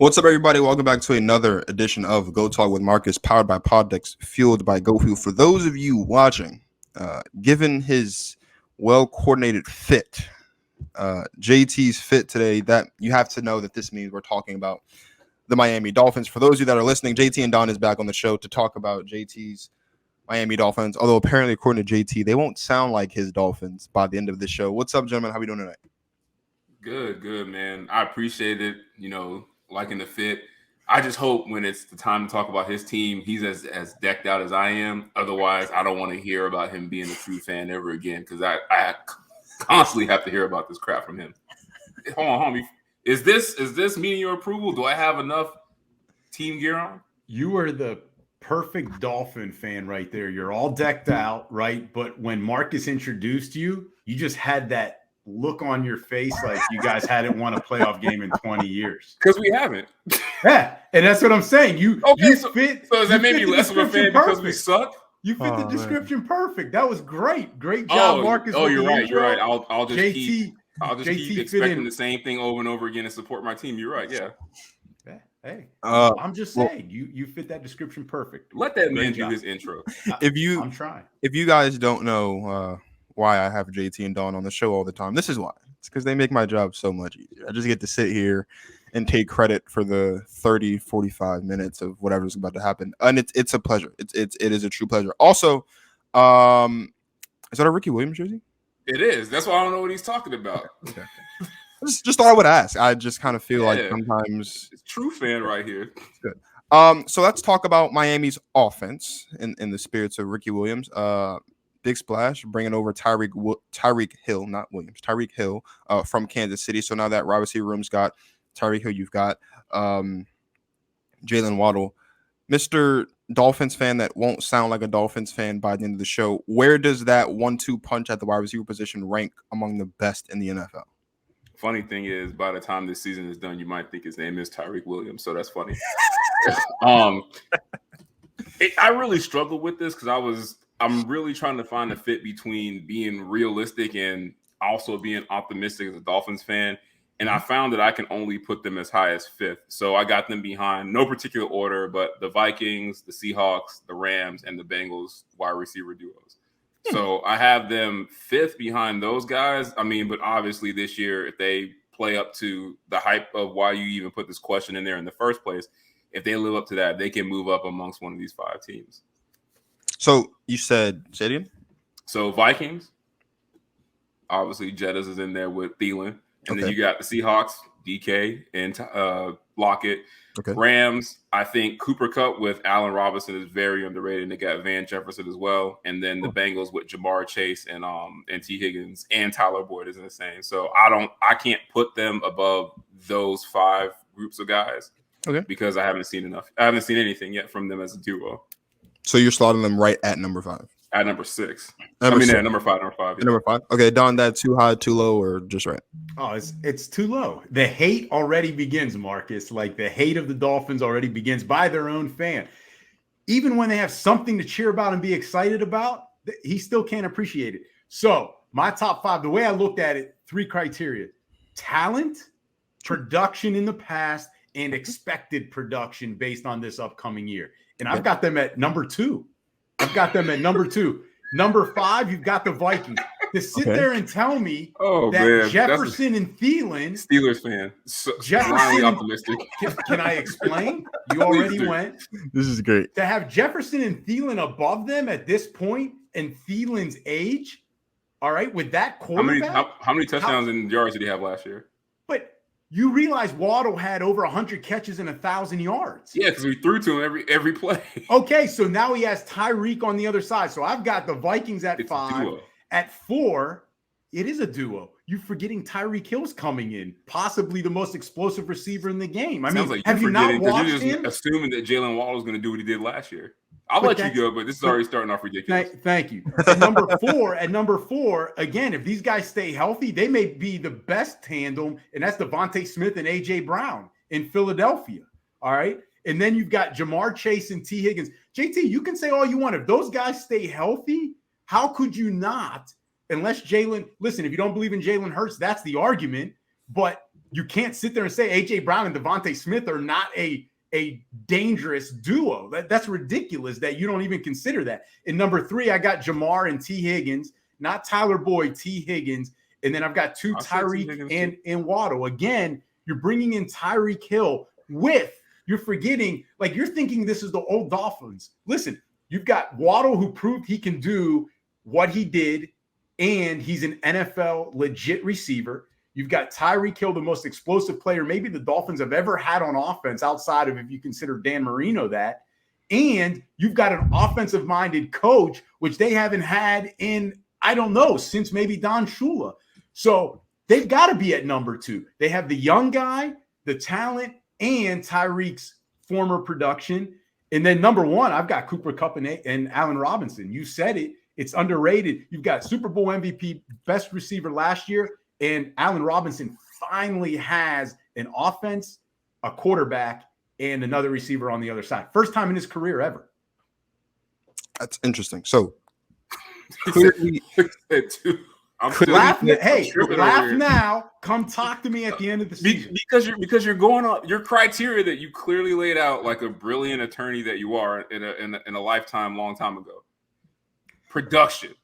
What's up, everybody? Welcome back to another edition of Go Talk with Marcus, powered by Poddex, fueled by GoFuel. For those of you watching, given his well-coordinated fit, JT's fit today, that you have to know that this means we're talking about the Miami Dolphins. For those of you that are listening, JT and Don is back on the show to talk about JT's Miami Dolphins. Although apparently, according to JT, they won't sound like his Dolphins by the end of the show. What's up, gentlemen? How we doing tonight? Good, man. I appreciate it. Liking the fit. I just hope when it's the time to talk about his team, he's as decked out as I am. Otherwise, I don't want to hear about him being a true fan ever again because I constantly have to hear about this crap from him. Hold on, homie. Is this meeting your approval? Do I have enough team gear on? You are the perfect Dolphin fan right there. You're all decked out, right? But when Marcus introduced you, you just had that look on your face like you guys hadn't won a playoff game in 20 years. Because we haven't. Yeah, and that's what I'm saying. You fit. So does that make me less of a fan because we suck? You fit the description perfect. That was great. Great job, Marcus. You're right. You're right. I'll just JT, keep expecting the same thing over and over again and support my team. You're right. Yeah. Hey, I'm just saying you fit that description perfect. Let that man do his intro. I'm trying. If you guys don't know why I have JT and Don on the show all the time, this is why. It's because they make my job so much easier. I just get to sit here and take credit for the 30, 45 minutes of whatever's about to happen. And it's a pleasure. It is a true pleasure. Also, is that a Ricky Williams jersey? It is. That's why I don't know what he's talking about. Okay. Just thought I would ask. I just kind of feel like sometimes it's true fan right here. Good. So let's talk about Miami's offense in the spirits of Ricky Williams. Big splash, bringing over Tyreek Hill, not Williams, Tyreek Hill from Kansas City. So now that wide receiver room's got Tyreek Hill, you've got Jaylen Waddle. Mr. Dolphins fan that won't sound like a Dolphins fan by the end of the show, where does that 1-2 punch at the wide receiver position rank among the best in the NFL? Funny thing is, by the time this season is done, you might think his name is Tyreek Williams, so that's funny. I really struggled with this because I'm really trying to find a fit between being realistic and also being optimistic as a Dolphins fan. And I found that I can only put them as high as fifth. So I got them behind no particular order, but the Vikings, the Seahawks, the Rams, and the Bengals wide receiver duos. So I have them fifth behind those guys. I mean, but obviously this year, if they play up to the hype of why you even put this question in there in the first place, if they live up to that, they can move up amongst one of these five teams. So you said, say it again? So Vikings, obviously Jettas is in there with Thielen. And then you got the Seahawks, DK, and Lockett. Okay. Rams, I think Cooper Kupp with Allen Robinson is very underrated. And they got Van Jefferson as well. And then the Bengals with Jamar Chase and T. Higgins and Tyler Boyd is in the same. So I can't put them above those five groups of guys. Okay. Because I haven't seen enough. I haven't seen anything yet from them as a duo. So you're slotting them right at number 5? At number 6. Number 5. Yeah. Number 5. Okay, Don, that too high, too low, or just right? Oh, it's too low. The hate already begins, Marcus. Like the hate of the Dolphins already begins by their own fan. Even when they have something to cheer about and be excited about, he still can't appreciate it. So my top 5, the way I looked at it, 3 criteria: talent, production in the past, and expected production based on this upcoming year. And I've got them at number 2. Number 5, you've got the Vikings. To sit there and tell me that Jefferson and Thielen, Steelers fan, Jefferson, optimistic. Can I explain? You already went. This is great. To have Jefferson and Thielen above them at this point and Thielen's age, all right, with that quarterback. How many touchdowns and yards did he have last year? But you realize Waddle had over 100 catches and 1,000 yards. Yeah, because we threw to him every play. Okay, so now he has Tyreek on the other side. So I've got the Vikings at 5. At 4, it is a duo. You're forgetting Tyreek Hill's coming in, possibly the most explosive receiver in the game. I mean, have you not watched him? You're just assuming that Jaylen Waddle is going to do what he did last year. I'll let you go, but this is already starting off ridiculous. Thank you. At number four, again, if these guys stay healthy, they may be the best tandem, and that's Devontae Smith and A.J. Brown in Philadelphia. All right? And then you've got Jamar Chase and T. Higgins. JT, you can say all you want. If those guys stay healthy, how could you not, unless Jaylen – listen, if you don't believe in Jalen Hurts, that's the argument. But you can't sit there and say A.J. Brown and Devontae Smith are not a dangerous duo. That's ridiculous that you don't even consider that. In number 3, I got Jamar and T. Higgins, not Tyler Boyd, T. Higgins. And then I've got two Tyreek and Waddle. Again, you're bringing in Tyreek Hill you're forgetting, like you're thinking this is the old Dolphins. Listen, you've got Waddle who proved he can do what he did, and he's an NFL legit receiver. You've got Tyreek Hill, the most explosive player maybe the Dolphins have ever had on offense outside of if you consider Dan Marino that. And you've got an offensive-minded coach, which they haven't had in, I don't know, since maybe Don Shula. So they've got to be at number 2. They have the young guy, the talent, and Tyreek's former production. And then number 1, I've got Cooper Kupp and Allen Robinson. You said it. It's underrated. You've got Super Bowl MVP, best receiver last year, and Allen Robinson finally has an offense, a quarterback, and another receiver on the other side. First time in his career ever. That's interesting. So clearly, laugh now. Come talk to me at the end of the season. Because you're going on your criteria that you clearly laid out like a brilliant attorney that you are in a lifetime, long time ago. Production.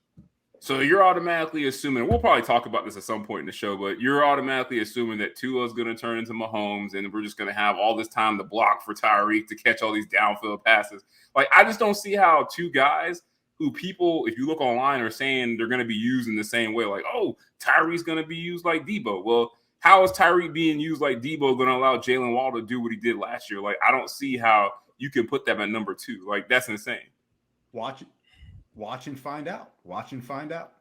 So you're automatically assuming, we'll probably talk about this at some point in the show, but you're automatically assuming that Tua is going to turn into Mahomes and we're just going to have all this time to block for Tyreek to catch all these downfield passes. Like, I just don't see how two guys who people, if you look online, are saying they're going to be used in the same way. Like, oh, Tyreek's going to be used like Debo. Well, how is Tyreek being used like Debo going to allow Jaylen Waddle to do what he did last year? Like, I don't see how you can put them at number 2. Like, that's insane. Watch and find out. Watch and find out.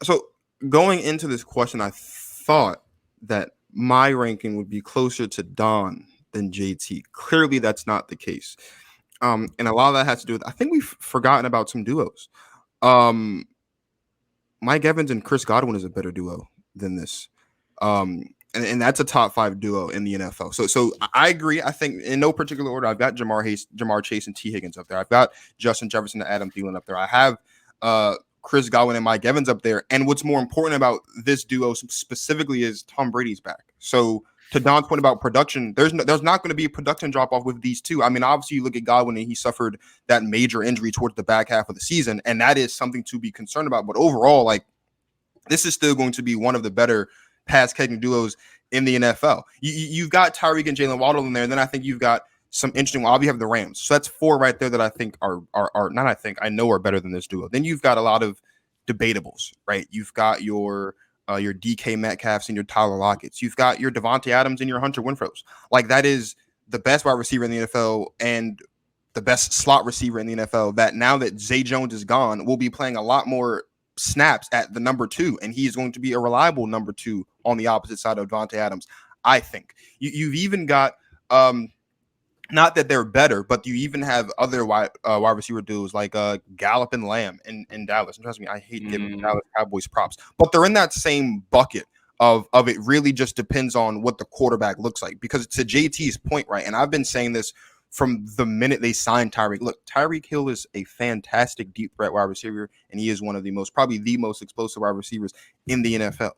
So going into this question, I thought that my ranking would be closer to Don than JT. Clearly, that's not the case. And a lot of that has to do with, I think we've forgotten about some duos. Mike Evans and Chris Godwin is a better duo than this. And that's a top 5 duo in the NFL. So I agree. I think in no particular order, I've got Jamar Chase and T. Higgins up there. I've got Justin Jefferson and Adam Thielen up there. I have Chris Godwin and Mike Evans up there. And what's more important about this duo specifically is Tom Brady's back. So to Don's point about production, there's not going to be a production drop off with these two. I mean, obviously you look at Godwin and he suffered that major injury towards the back half of the season, and that is something to be concerned about. But overall, like, this is still going to be one of the better pass catching duos in the NFL. You've got Tyreek and Jaylen Waddle in there, and then I think you've got some interesting. Well, you have the Rams, so that's 4 right there that I think are not. I know are better than this duo. Then you've got a lot of debatables, right? You've got your DK Metcalfs and your Tyler Lockett's. You've got your Devontae Adams and your Hunter Winfrows. Like, that is the best wide receiver in the NFL and the best slot receiver in the NFL. That now that Zay Jones is gone, will be playing a lot more snaps at the number 2, and he's going to be a reliable number 2 on the opposite side of Devontae Adams. I think you've even got not that they're better, but you even have other wide receiver duos like Gallup and Lamb in Dallas. And trust me, I hate giving Dallas Cowboys props, but they're in that same bucket of it really just depends on what the quarterback looks like. Because to JT's point, right, and I've been saying this from the minute they signed Tyreek. Look, Tyreek Hill is a fantastic deep threat wide receiver, and he is one of probably the most explosive wide receivers in the NFL.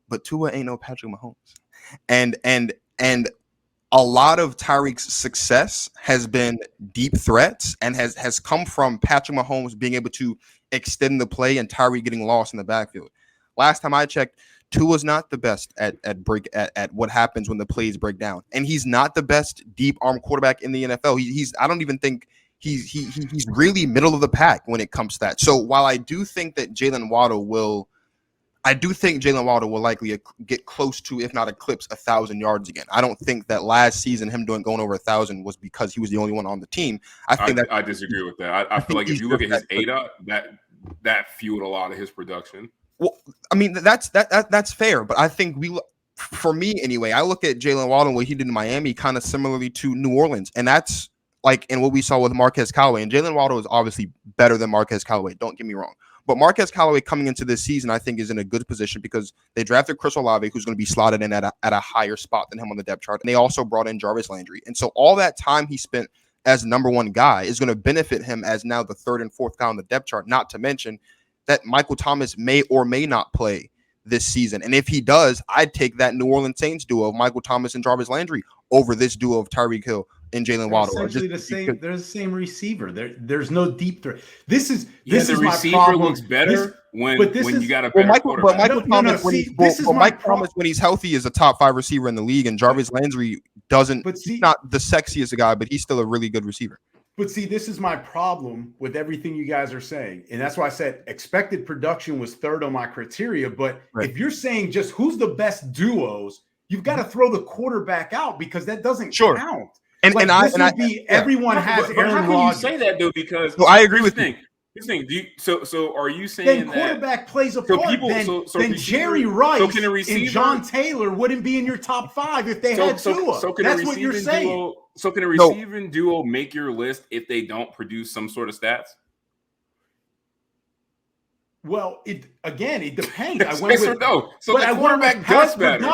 But Tua ain't no Patrick Mahomes. And a lot of Tyreek's success has been deep threats and has come from Patrick Mahomes being able to extend the play and Tyreek getting lost in the backfield. Last time I checked, Tua's not the best at what happens when the plays break down, and he's not the best deep arm quarterback in the NFL. I don't even think he's really middle of the pack when it comes to that. So while I do think that Jaylen Waddle will likely get close to, if not eclipse, 1,000 yards again. I don't think that last season him going over 1,000 was because he was the only one on the team. I disagree with that. I feel like if you look at his ADA, that fueled a lot of his production. Well, I mean, that's fair, but I think for me anyway, I look at Jaylen Waddle and what he did in Miami kind of similarly to New Orleans, and that's like in what we saw with Marquez Callaway. And Jaylen Waddle is obviously better than Marquez Callaway. Don't get me wrong. But Marquez Callaway coming into this season, I think, is in a good position because they drafted Chris Olave, who's going to be slotted in at a higher spot than him on the depth chart. And they also brought in Jarvis Landry. And so all that time he spent as number 1 guy is going to benefit him as now the 3rd and 4th guy on the depth chart, not to mention that Michael Thomas may or may not play this season. And if he does, I'd take that New Orleans Saints duo of Michael Thomas and Jarvis Landry over this duo of Tyreek Hill and Jaylen Waddle. Essentially the same. They're the same receiver. There's no deep threat. This is the my receiver problem. looks better when you got a better quarterback. Mike Thomas, when he's healthy, is a top 5 receiver in the league, and Jarvis Landry he's not the sexiest guy, but he's still a really good receiver. But see, this is my problem with everything you guys are saying. And that's why I said expected production was third on my criteria. But if you're saying just who's the best duos, you've got to throw the quarterback out because that doesn't count. Everyone has Aaron Rodgers. How can you say that though? Because I agree with you. So are you saying then quarterback plays a part? Then Jerry Rice and John Taylor wouldn't be in your top 5 if they had Tua. That's what you're saying. So can a receiving duo make your list if they don't produce some sort of stats? Well, it depends. I went with no. So the quarterback does matter.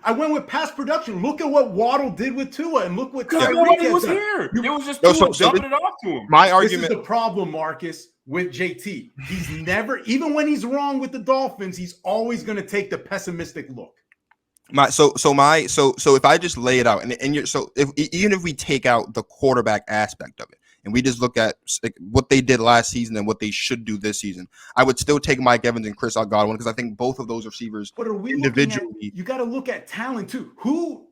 I went with past production. Look at what Waddle did with Tua, and look what nobody was here. It was just Tua dumping it off to him. My argument. This is the problem, Marcus, with JT. He's never, even when he's wrong with the Dolphins, he's always going to take the pessimistic look. So if I just lay it out even if we take out the quarterback aspect of it and we just look at what they did last season and what they should do this season, I would still take Mike Evans and Chris Godwin because I think both of those receivers individually. You got to look at talent too. Who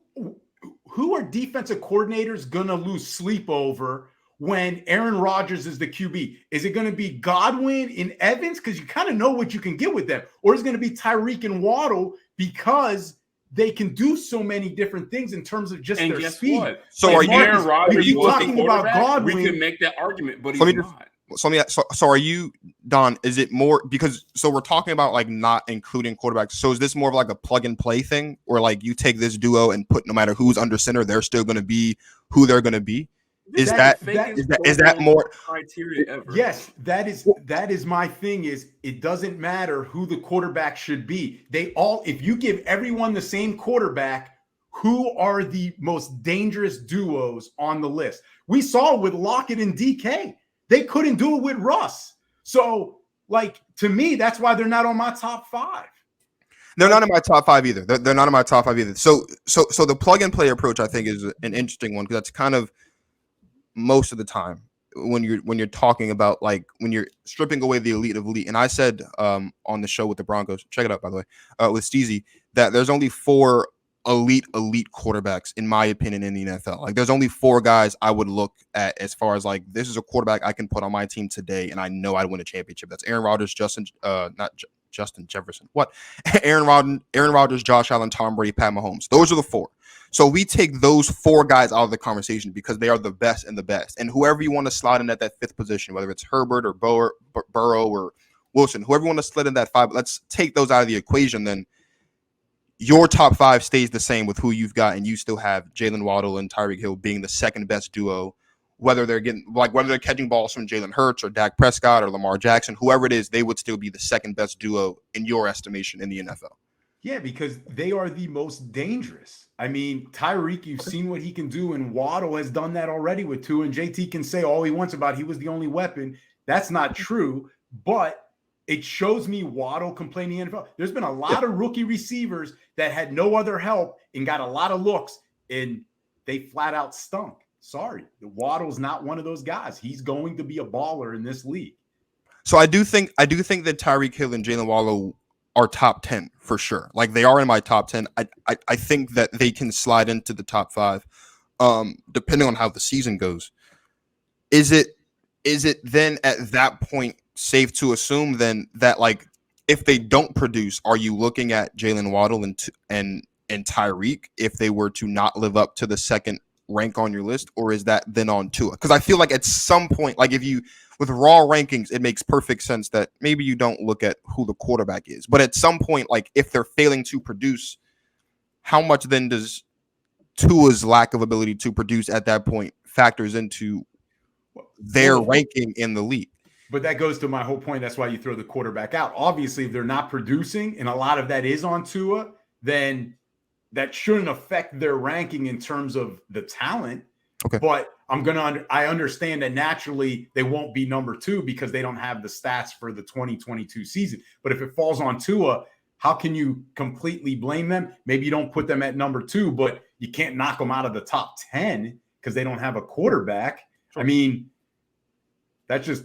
are defensive coordinators gonna lose sleep over when Aaron Rodgers is the QB? Is it going to be Godwin and Evans because you kind of know what you can get with them, or is it going to be Tyreek and Waddle because they can do so many different things in terms of just their speed? What? So are you Aaron Rodgers? You talking about Godwin? We can make that argument, but he's not. So are you, Don? Is it more because we're talking about like not including quarterbacks? So is this more of like a plug and play thing, or like you take this duo and put no matter who's under center, they're still going to be who they're going to be? Is that more criteria ever? Yes, that is my thing. Is it doesn't matter who the quarterback should be. If you give everyone the same quarterback, who are the most dangerous duos on the list? We saw with Lockett and DK, they couldn't do it with Russ. So, to me, that's why they're not on my top 5. They're not in my top 5 either. They're not in my top 5 either. So the plug and play approach, I think, is an interesting one because that's kind of most of the time when you're talking about when you're stripping away the elite of elite. And I said on the show with the Broncos, check it out by the way, with Steezy, that there's only 4 elite quarterbacks in my opinion in the NFL. There's only 4 guys I would look at as far as this is a quarterback I can put on my team today and I know I'd win a championship. That's Aaron Rodgers, Justin Jefferson. What? Aaron Rodgers, Josh Allen, Tom Brady, Pat Mahomes. Those are the 4. So we take those 4 guys out of the conversation because they are the best and the best. And whoever you want to slide in at that 5th position, whether it's Herbert or Burrow or Wilson, whoever you want to slid in that 5, let's take those out of the equation. Then your top 5 stays the same with who you've got, and you still have Jaylen Waddle and Tyreek Hill being the second best duo. Whether they're catching balls from Jalen Hurts or Dak Prescott or Lamar Jackson, whoever it is, they would still be the second best duo in your estimation in the NFL. Yeah, because they are the most dangerous. I mean, Tyreek, you've seen what he can do, and Waddle has done that already with Tua, and JT can say all he wants about he was the only weapon. That's not true, but it shows me Waddle can play in the NFL. There's been a lot of rookie receivers that had no other help and got a lot of looks, and they flat out stunk. Sorry, Waddle's not one of those guys. He's going to be a baller in this league. So I do think that Tyreek Hill and Jaylen Waddle are top 10 for sure. They are in my top 10. I think that they can slide into the top 5, depending on how the season goes. Is it then at that point safe to assume then that if they don't produce, are you looking at Jaylen Waddle and Tyreek if they were to not live up to the second rank on your list, or is that then on Tua? Because I feel like at some point, if you with raw rankings, it makes perfect sense that maybe you don't look at who the quarterback is, but at some point, if they're failing to produce, how much then does Tua's lack of ability to produce at that point factors into their ranking in the league? But that goes to my whole point. That's why you throw the quarterback out. Obviously, if they're not producing, and a lot of that is on Tua, then that shouldn't affect their ranking in terms of the talent. Okay. But I understand that naturally they won't be number 2 because they don't have the stats for the 2022 season. But if it falls on Tua, how can you completely blame them? Maybe you don't put them at number 2, but you can't knock them out of the top 10 because they don't have a quarterback. Sure. I mean, that's just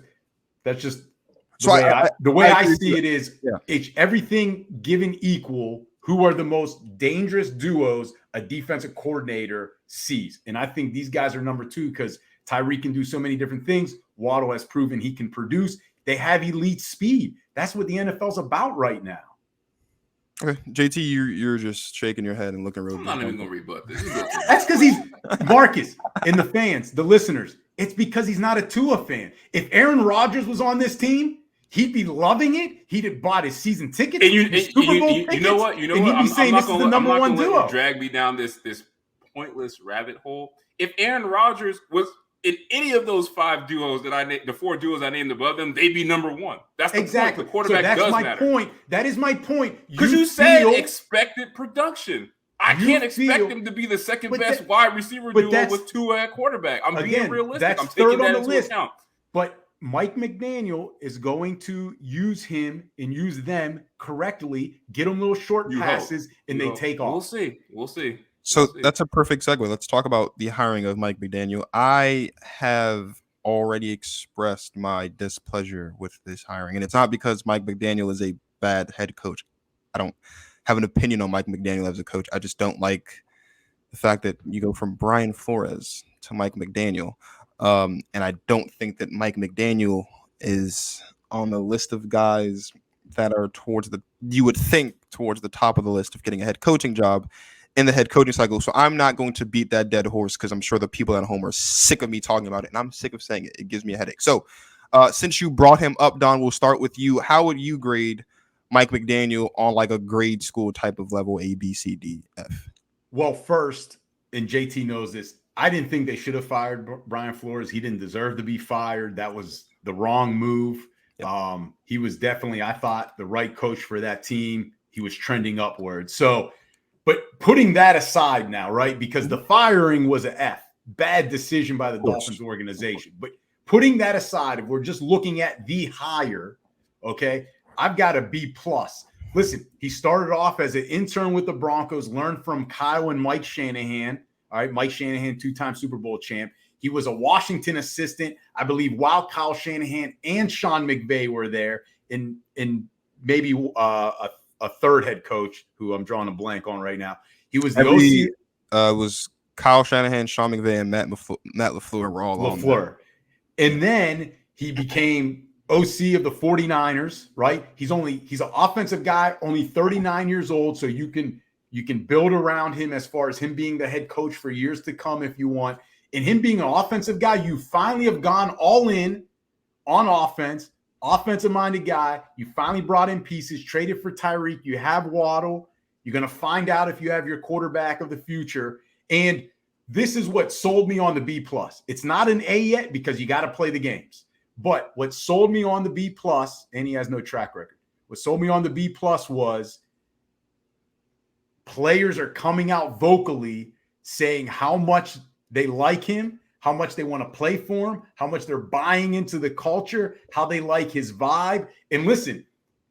So the way I agree see with it is Yeah. it's everything given equal. Who are the most dangerous duos a defensive coordinator sees? And I think these guys are number 2 because Tyreek can do so many different things. Waddle has proven he can produce. They have elite speed. That's what the NFL's about right now. Okay, JT, you're just shaking your head and looking real. I'm not even gonna rebut this. That's because he's Marcus and the fans, the listeners. It's because he's not a Tua fan. If Aaron Rodgers was on this team, he'd be loving it. He'd have bought his season tickets. And you know what? And he'd be saying this is the number one duo. Drag me down this pointless rabbit hole. If Aaron Rodgers was in any of those 5 duos the 4 duos I named above them, they'd be number 1. That's the exactly. point. The quarterback does matter. Point. That is my point. Because you said expected production. I can't expect him to be the second best wide receiver duo with Tua at quarterback. I'm being realistic. I'm taking that into account. But Mike McDaniel is going to use him and use them correctly, get them little short passes, and they take off. We'll see. So that's a perfect segue. Let's talk about the hiring of Mike McDaniel. I have already expressed my displeasure with this hiring, and it's not because Mike McDaniel is a bad head coach. I don't have an opinion on Mike McDaniel as a coach. I just don't like the fact that you go from Brian Flores to Mike McDaniel. And I don't think that Mike McDaniel is on the list of guys that are you would think towards the top of the list of getting a head coaching job in the head coaching cycle. So I'm not going to beat that dead horse because I'm sure the people at home are sick of me talking about it, and I'm sick of saying it. It gives me a headache. So since you brought him up, Don, we'll start with you. How would you grade Mike McDaniel on like a grade school type of level, A, B, C, D, F? Well, first, and JT knows this, I didn't think they should have fired Brian Flores. He didn't deserve to be fired. That was the wrong move. Yep. He was definitely, I thought, the right coach for that team. He was trending upward. So, but putting that aside now, right? Because the firing was an F. Bad decision by the Dolphins organization. But putting that aside, if we're just looking at the hire, okay, I've got a B+. Listen, he started off as an intern with the Broncos, learned from Kyle and Mike Shanahan. All right, Mike Shanahan, 2-time Super Bowl champ. He was a Washington assistant, I believe, while Kyle Shanahan and Sean McVay were there, and maybe a third head coach who I'm drawing a blank on right now. He was the OC. Was Kyle Shanahan, Sean McVay, and Matt LaFleur were all on there. And then he became OC of the 49ers, right? He's an offensive guy, only 39 years old, so you can build around him as far as him being the head coach for years to come if you want. And him being an offensive guy, you finally have gone all in on offense, offensive-minded guy. You finally brought in pieces, traded for Tyreek. You have Waddle. You're going to find out if you have your quarterback of the future. And this is what sold me on the B+. It's not an A yet because you got to play the games. But what sold me on the B+, and he has no track record, what sold me on the B+ was players are coming out vocally saying how much they like him, how much they want to play for him, how much they're buying into the culture, how they like his vibe. And listen,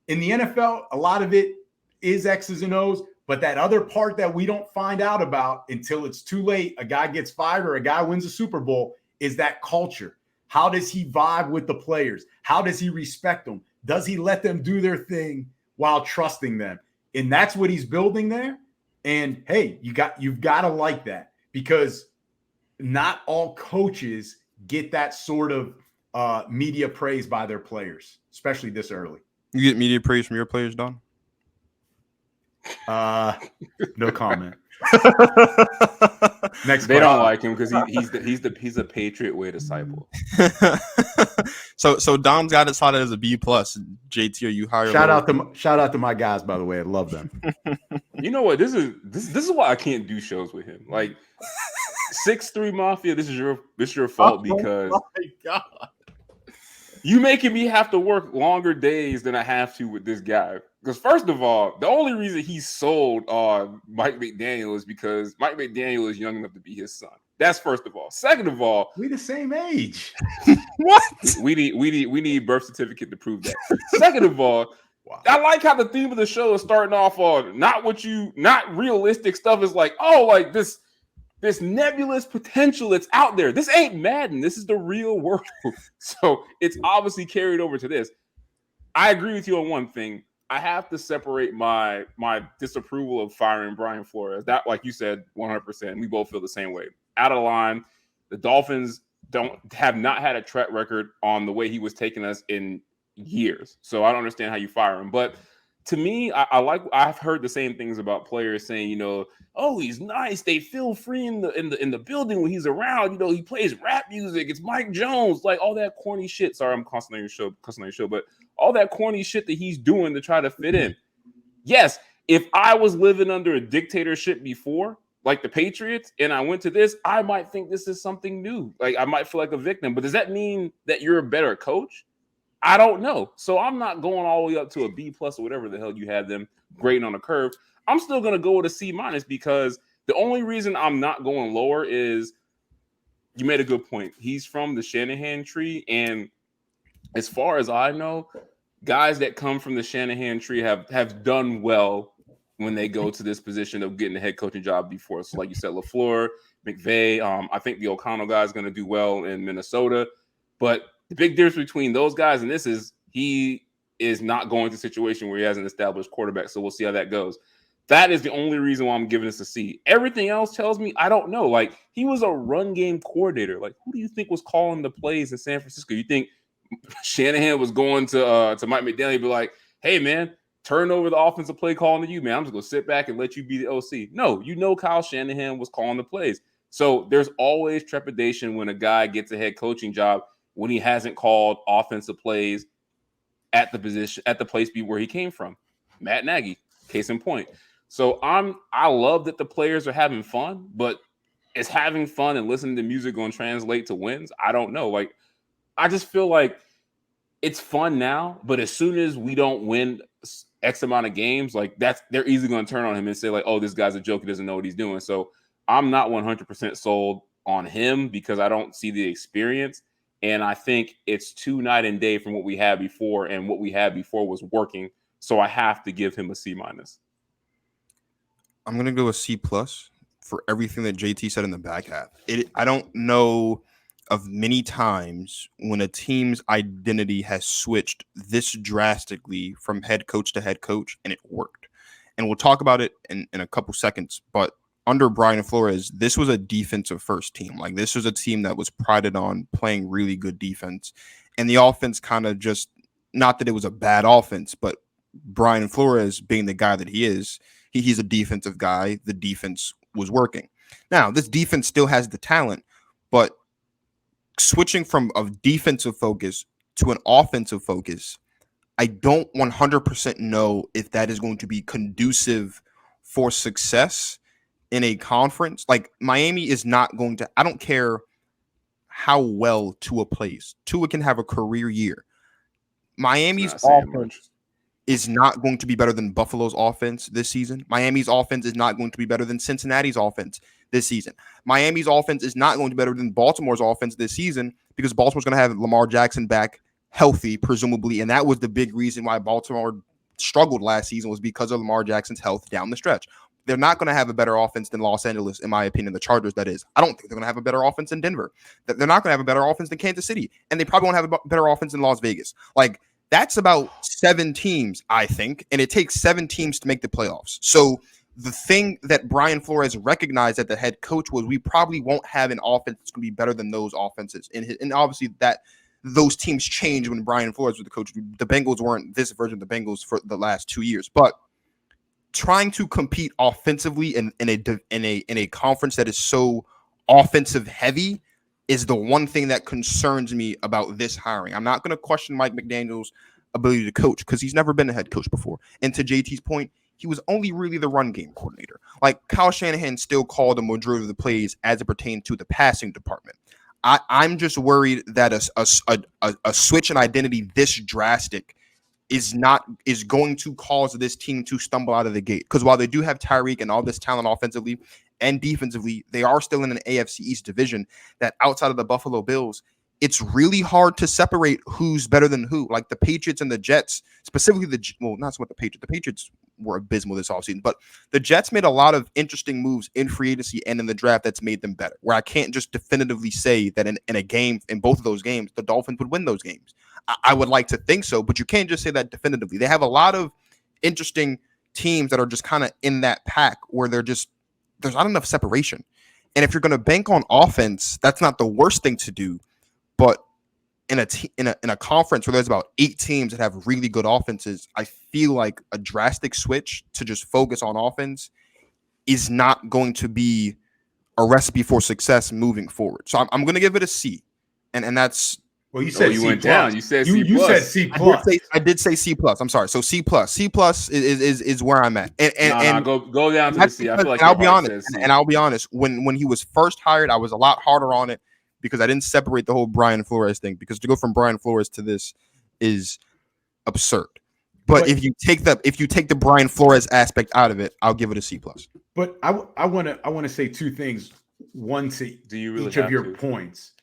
in the NFL, a lot of it is X's and O's, but that other part that we don't find out about until it's too late, a guy gets fired or a guy wins a Super Bowl, is that culture. How does he vibe with the players? How does he respect them? Does he let them do their thing while trusting them? And that's what he's building there. And hey, you've got to like that, because not all coaches get that sort of media praise by their players, especially this early. You get media praise from your players, Don? No comment. Next, they don't like him because he's a Patriot way disciple. So Don's got it slotted as a B+. JT, are you higher? Shout out to my guys, by the way. I love them. You know what? This is why I can't do shows with him. Like 6'3" Mafia. This is your fault because my God, you making me have to work longer days than I have to with this guy. Because first of all, the only reason he's sold on Mike McDaniel is because Mike McDaniel is young enough to be his son. That's first of all. Second of all, we the same age. What? We need birth certificate to prove that. Second of all, Wow. I like how the theme of the show is starting off on not realistic stuff. Is like, oh, like this nebulous potential that's out there. This ain't Madden. This is the real world. So it's obviously carried over to this. I agree with you on one thing. I have to separate my disapproval of firing Brian Flores. That, like you said, 100%. We both feel the same way. Out of line. The Dolphins have not had a track record on the way he was taking us in years. So I don't understand how you fire him. But to me, I've heard the same things about players saying, you know, oh, he's nice. They feel free in the building when he's around. You know, he plays rap music. It's Mike Jones, like all that corny shit. Sorry, I'm cussing on your show, but all that corny shit that he's doing to try to fit in. Yes, if I was living under a dictatorship before, like the Patriots, and I went to this, I might think this is something new. Like I might feel like a victim. But does that mean that you're a better coach? I don't know. So I'm not going all the way up to a B+ or whatever the hell you had them grading on a curve. I'm still going to go with a C- because the only reason I'm not going lower is you made a good point. He's from the Shanahan tree. And as far as I know, guys that come from the Shanahan tree have done well when they go to this position of getting a head coaching job before. So like you said, LaFleur, McVay, I think the O'Connell guy is going to do well in Minnesota. But the big difference between those guys and this is he is not going to a situation where he has an established quarterback. So we'll see how that goes. That is the only reason why I'm giving this a C. Everything else tells me I don't know. Like he was a run game coordinator. Like who do you think was calling the plays in San Francisco? You think Shanahan was going to Mike McDaniel and be like, hey, man, turn over the offensive play calling to you, man. I'm just going to sit back and let you be the OC. No, you know Kyle Shanahan was calling the plays. So there's always trepidation when a guy gets a head coaching job when he hasn't called offensive plays at the position, at the place where he came from. Matt Nagy, case in point. So I love that the players are having fun, but is having fun and listening to music going to translate to wins? I don't know. Like, I just feel like it's fun now, but as soon as we don't win X amount of games, like they're easily going to turn on him and say like, oh, this guy's a joke. He doesn't know what he's doing. So I'm not 100% sold on him because I don't see the experience. And I think it's too night and day from what we had before, and what we had before was working. So I have to give him a C-. I'm going to go a C+ for everything that JT said in the back half. I don't know of many times when a team's identity has switched this drastically from head coach to head coach, and it worked. And we'll talk about it in a couple seconds, but under Brian Flores, this was a defensive first team. Like this was a team that was prided on playing really good defense. And the offense kind of just, not that it was a bad offense, but Brian Flores being the guy that he is, he's a defensive guy. The defense was working. Now, this defense still has the talent, but switching from a defensive focus to an offensive focus, I don't 100% know if that is going to be conducive for success in a conference. Like Miami is not going to, I don't care how well Tua plays. Tua can have a career year. Miami's offense is not going to be better than Buffalo's offense this season. Miami's offense is not going to be better than Cincinnati's offense this season. Miami's offense is not going to be better than Baltimore's offense this season because Baltimore's going to have Lamar Jackson back healthy, presumably. And that was the big reason why Baltimore struggled last season, was because of Lamar Jackson's health down the stretch. They're not going to have a better offense than Los Angeles, in my opinion, the Chargers, that is. I don't think they're going to have a better offense than Denver. They're not going to have a better offense than Kansas City. And they probably won't have a better offense than Las Vegas. Like, that's about 7 teams, I think, and it takes 7 teams to make the playoffs. So the thing that Brian Flores recognized as the head coach was we probably won't have an offense that's going to be better than those offenses. And obviously that those teams changed when Brian Flores was the coach. The Bengals weren't this version of the Bengals for the last 2 years, but trying to compete offensively in a conference that is so offensive heavy is the one thing that concerns me about this hiring. I'm not going to question Mike McDaniel's ability to coach because he's never been a head coach before. And to JT's point, he was only really the run game coordinator. Like Kyle Shanahan still called the majority of the plays as it pertained to the passing department. I'm just worried that a switch in identity this drastic is going to cause this team to stumble out of the gate. Because while they do have Tyreek and all this talent offensively and defensively, they are still in an AFC East division that outside of the Buffalo Bills it's really hard to separate who's better than who. Like the Patriots and the Jets, specifically not so much the Patriots. The Patriots were abysmal this offseason, but the Jets made a lot of interesting moves in free agency and in the draft that's made them better. Where I can't just definitively say that in a game, in both of those games, the Dolphins would win those games. I would like to think so, but you can't just say that definitively. They have a lot of interesting teams that are just kind of in that pack where there's not enough separation. And if you're going to bank on offense, that's not the worst thing to do. But in a conference where there's about 8 teams that have really good offenses, I feel like a drastic switch to just focus on offense is not going to be a recipe for success moving forward. So I'm going to give it a C, and that's. Well, you said you C went plus. down. You said C plus. You said C plus. I did say C plus. I'm sorry. So C plus. C plus is where I'm at. And go down to the C. I feel like I'll be honest. And I'll be honest. When he was first hired, I was a lot harder on it because I didn't separate the whole Brian Flores thing. Because to go from Brian Flores to this is absurd. But if you take the Brian Flores aspect out of it, I'll give it a C plus. But I want to say 2 things. One to each of your points.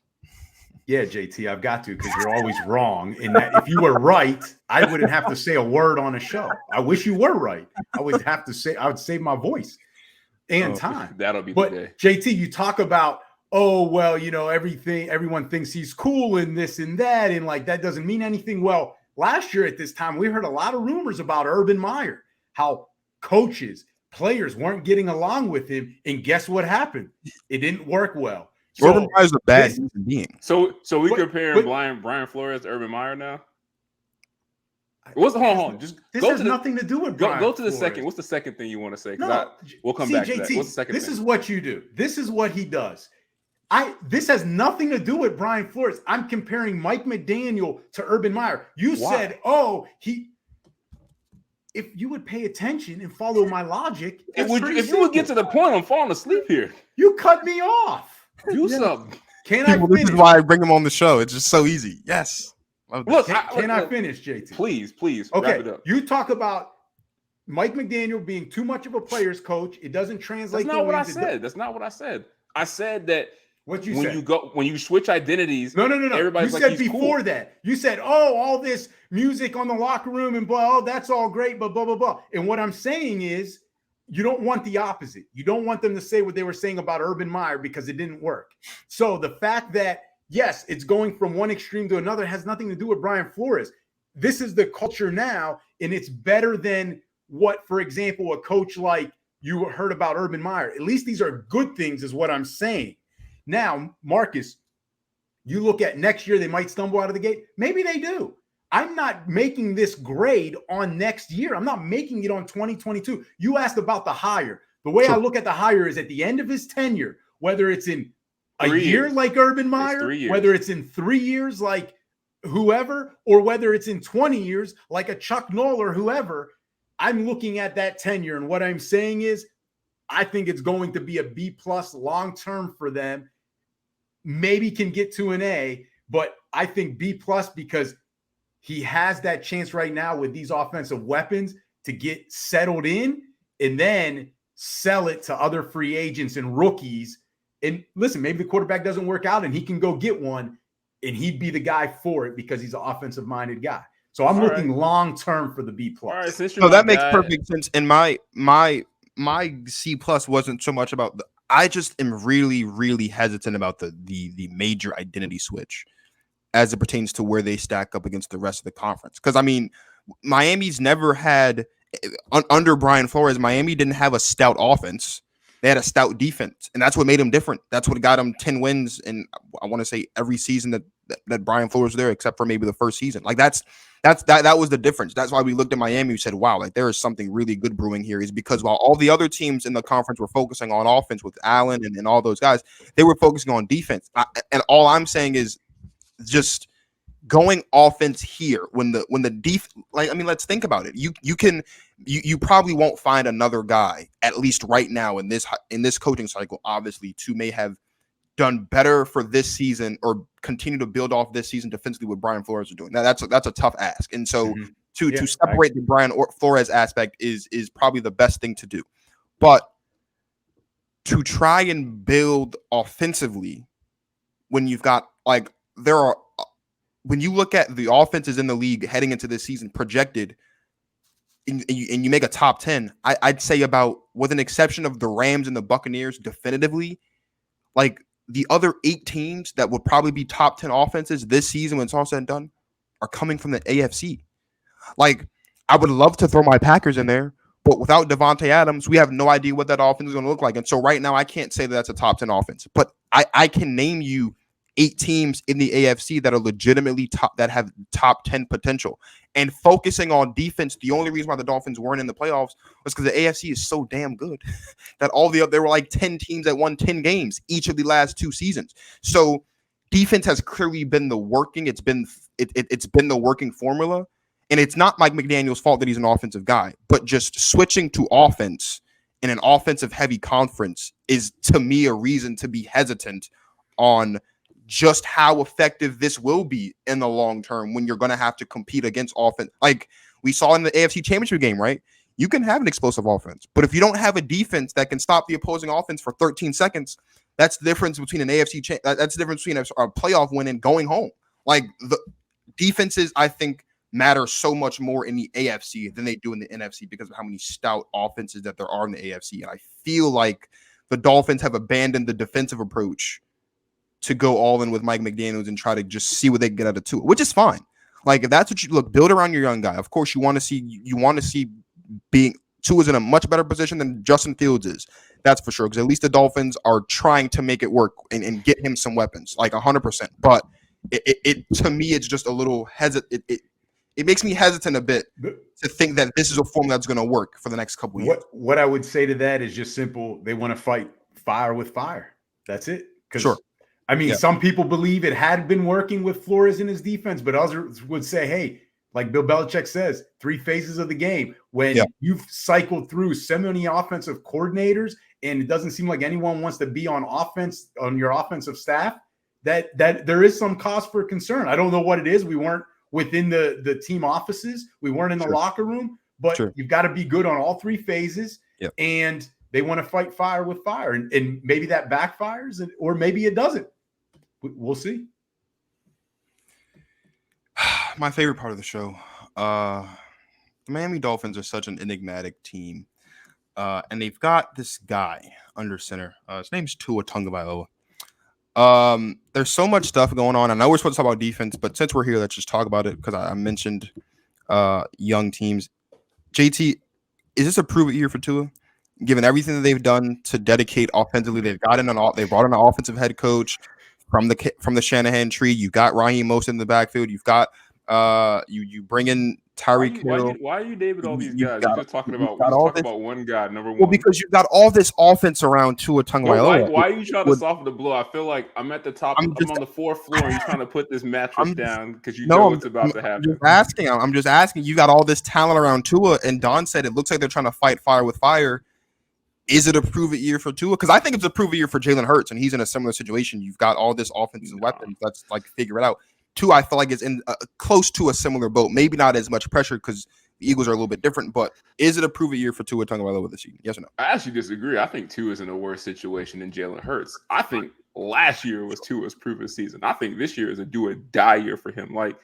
Yeah, JT, I've got to, because you're always wrong. In that, if you were right, I wouldn't have to say a word on a show. I wish you were right. I would save my voice and time. That'll be the day. JT, you talk about, everyone thinks he's cool and this and that, and like that doesn't mean anything. Well, last year at this time, we heard a lot of rumors about Urban Meyer, how coaches, players weren't getting along with him, and guess what happened? It didn't work well. So, Urban Meyer's a bad human being. So we comparing Brian Flores to Urban Meyer now? Hold on. Just this has nothing to do with Brian go to the Flores. Second. What's the second thing you want to say? No, we'll come back to that. What's the second this thing? Is what you do. This is what he does. This has nothing to do with Brian Flores. I'm comparing Mike McDaniel to Urban Meyer. You said, if you would pay attention and follow my logic, if you would get to the point, I'm falling asleep here. You cut me off. Do something. Can I finish? This is why I bring him on the show. It's just so easy. Yes. Look, can I finish, JT? Please. Okay. Wrap it up. You talk about Mike McDaniel being too much of a player's coach. It doesn't translate. That's not what I said. That's not what I said. I said that when you switch identities. No. Everybody's you like, said before that. You said, all this music on the locker room and blah, that's all great, but blah, blah, blah. And what I'm saying is, you don't want the opposite. You don't want them to say what they were saying about Urban Meyer because it didn't work. So the fact that, yes, it's going from one extreme to another has nothing to do with Brian Flores. This is the culture now, and it's better than what, for example, a coach like you heard about Urban Meyer. At least these are good things is what I'm saying. Now, Marcus, you look at next year, they might stumble out of the gate. Maybe they do. I'm not making this grade on next year. I'm not making it on 2022. You asked about the hire. The way I look at the hire is at the end of his tenure, whether it's in a year like Urban Meyer, whether it's in 3 years like whoever, or whether it's in 20 years like a Chuck Noll or whoever, I'm looking at that tenure. And what I'm saying is, I think it's going to be a B plus long-term for them. Maybe can get to an A, but I think B plus because he has that chance right now with these offensive weapons to get settled in and then sell it to other free agents and rookies. And listen, maybe the quarterback doesn't work out and he can go get one and he'd be the guy for it because he's an offensive minded guy. So I'm looking long-term for the B plus. So that makes perfect sense. And my C plus wasn't so much about I just am really, really hesitant about the major identity switch as it pertains to where they stack up against the rest of the conference. Because, I mean, Miami's never had, under Brian Flores, Miami didn't have a stout offense. They had a stout defense, and that's what made them different. That's what got them 10 wins, and I want to say every season that Brian Flores was there, except for maybe the first season. Like, that was the difference. That's why we looked at Miami and said, wow, like there is something really good brewing here, is because while all the other teams in the conference were focusing on offense with Allen and all those guys, they were focusing on defense. And all I'm saying is, just going offense here when the like, I mean, let's think about it. You probably won't find another guy, at least right now in this coaching cycle, obviously, to may have done better for this season or continue to build off this season defensively what Brian Flores is doing. Now that's a tough ask. And so to separate the Brian Flores aspect is probably the best thing to do. But to try and build offensively when you've got like there are, when you look at the offenses in the league heading into this season projected, and you make a top 10, I'd say about, with an exception of the Rams and the Buccaneers, definitively, like the other 8 teams that would probably be top 10 offenses this season when it's all said and done are coming from the AFC. Like, I would love to throw my Packers in there, but without Devontae Adams, we have no idea what that offense is going to look like. And so right now, I can't say that that's a top 10 offense, but I can name you 8 teams in the AFC that are legitimately top, that have top 10 potential. And focusing on defense, the only reason why the Dolphins weren't in the playoffs was because the AFC is so damn good that there were like 10 teams that won 10 games each of the last 2 seasons. So defense has clearly been the working. It's been the working formula. And it's not Mike McDaniel's fault that he's an offensive guy, but just switching to offense in an offensive heavy conference is, to me, a reason to be hesitant on just how effective this will be in the long term when you're going to have to compete against offense. Like we saw in the AFC Championship game, right? You can have an explosive offense, but if you don't have a defense that can stop the opposing offense for 13 seconds, that's the difference between an AFC that's the difference between a playoff win and going home. Like, the defenses, I think, matter so much more in the AFC than they do in the NFC because of how many stout offenses that there are in the AFC. And I feel like the Dolphins have abandoned the defensive approach to go all in with Mike McDaniels and try to just see what they can get out of Tua, which is fine. Like, if that's what you look, build around your young guy. Of course, you want to see being Tua's in a much better position than Justin Fields is. That's for sure. Because at least the Dolphins are trying to make it work and get him some weapons, like 100%. But it to me, it's just a little hesitant. It makes me hesitant a bit to think that this is a formula that's going to work for the next couple of years. What I would say to that is just simple. They want to fight fire with fire. That's it. Sure. I mean, some people believe it had been working with Flores in his defense, but others would say, hey, like Bill Belichick says, 3 phases of the game. When you've cycled through so many offensive coordinators and it doesn't seem like anyone wants to be on offense, on your offensive staff, that there is some cause for concern. I don't know what it is. We weren't within the team offices. We weren't in the locker room, but you've got to be good on all 3 phases. And they want to fight fire with fire. And maybe that backfires, or maybe it doesn't. We'll see. My favorite part of the show. The Miami Dolphins are such an enigmatic team. And they've got this guy under center. His name's Tua Tagovailoa. There's so much stuff going on. I know we're supposed to talk about defense, but since we're here, let's just talk about it because I mentioned young teams. JT, is this a prove-it year for Tua? Given everything that they've done to dedicate offensively, they brought in an offensive head coach from the Shanahan tree. You've got Raheem Mostert in the backfield. You've got you bring in Tyreek Hill. Why are you David all these guys? You're just talking about one guy, number one. Well, because you've got all this offense around Tua Tagovailoa. Why are you trying to soften the blow? I feel like I'm at the top. I'm on the 4th floor, and you're trying to put this mattress down because you know what's about to happen. I'm just asking. You got all this talent around Tua, and Don said it looks like they're trying to fight fire with fire. Is it a prove-it year for Tua? Because I think it's a prove-it year for Jalen Hurts, and he's in a similar situation. You've got all this offensive weapons. Let's figure it out. Tua, I feel like, is in close to a similar boat. Maybe not as much pressure because the Eagles are a little bit different. But is it a prove-it year for Tua Tagovailoa this season? Yes or no? I actually disagree. I think Tua is in a worse situation than Jalen Hurts. I think last year was Tua's prove-it season. I think this year is a do-or-die year for him. Like,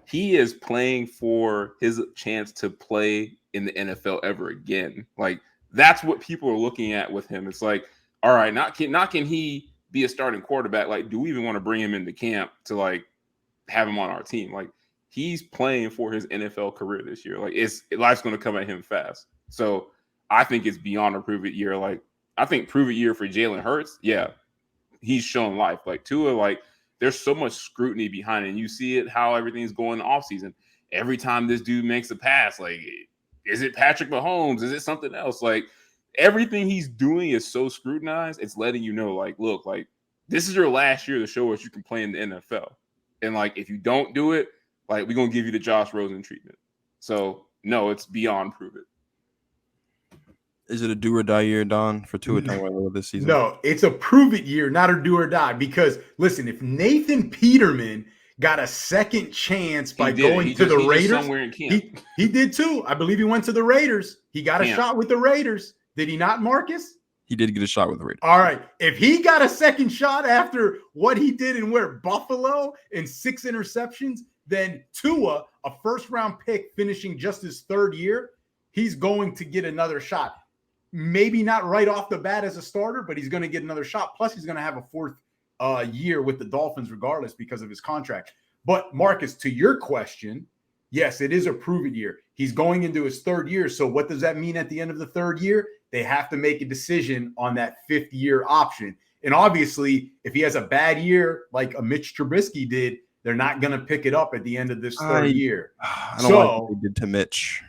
he is playing for his chance to play in the NFL ever again. Like, that's what people are looking at with him. It's like, all right, not can he be a starting quarterback? Like, do we even want to bring him into camp to like have him on our team? Like, he's playing for his NFL career this year. Like, life's going to come at him fast. So I think it's beyond a prove it year. Like, I think prove it year for Jalen Hurts. Yeah, he's shown life. Like, Tua, like, there's so much scrutiny behind it. And you see it how everything's going in the offseason. Every time this dude makes a pass, like, is it Patrick Mahomes? Is it something else? Like, everything he's doing is so scrutinized. It's letting you know, like, look, like, this is your last year to show us you can play in the NFL. And, like, if you don't do it, like, we're going to give you the Josh Rosen treatment. So, no, it's beyond prove it. Is it a do or die year, Don, for Tua Tagovailoa this season? No, it's a prove it year, not a do or die. Because, listen, if Nathan Peterman got a second chance by going to the Raiders. He did too. I believe he went to the Raiders. He got a shot with the Raiders. Did he not, Marcus? He did get a shot with the Raiders. All right. If he got a second shot after what he did in Buffalo and 6 interceptions, then Tua, a first-round pick finishing just his 3rd year, he's going to get another shot. Maybe not right off the bat as a starter, but he's going to get another shot. Plus, he's going to have a 4th year with the Dolphins regardless because of his contract. But, Marcus, to your question, yes, it is a prove-it year. He's going into his 3rd year. So what does that mean at the end of the 3rd year? They have to make a decision on that 5th year option. And obviously, if he has a bad year like a Mitch Trubisky did, they're not going to pick it up at the end of this 3rd year. I don't like what they did to Mitch.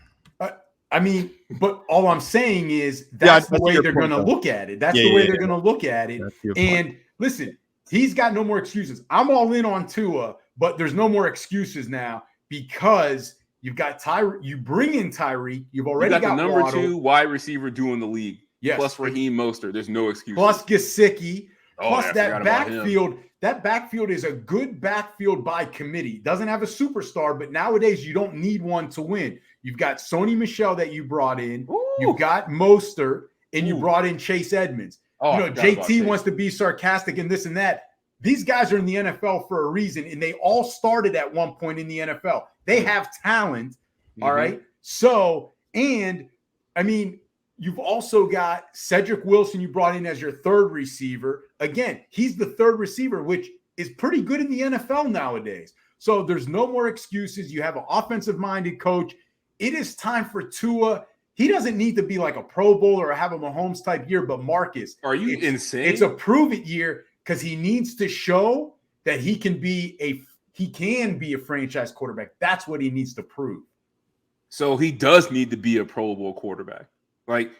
I mean, but all I'm saying is that's the way they're going to look at it. That's the way they're going to look at it. And listen, he's got no more excuses. I'm all in on Tua, but there's no more excuses now because you've got Tyreek. You bring in Tyreek. You've already got the number Waddle. 2 wide receiver in the league. Yes. Plus Raheem Mostert. There's no excuse. Plus Gesicki. Plus that backfield. That backfield is a good backfield by committee. Doesn't have a superstar, but nowadays you don't need one to win. You've got Sony Michel that you brought in. Ooh. You've got Mostert, and you brought in Chase Edmonds. JT wants to be sarcastic and this and that. These guys are in the NFL for a reason, and they all started at one point in the NFL. They have talent, all right? So, and, I mean, you've also got Cedric Wilson you brought in as your 3rd receiver. Again, he's the 3rd receiver, which is pretty good in the NFL nowadays. So there's no more excuses. You have an offensive-minded coach. It is time for Tua. He doesn't need to be like a Pro Bowler or have a Mahomes-type year, but Marcus. Are you insane? It's a prove-it year because he needs to show that he can be a franchise quarterback. That's what he needs to prove. So he does need to be a Pro Bowl quarterback. Like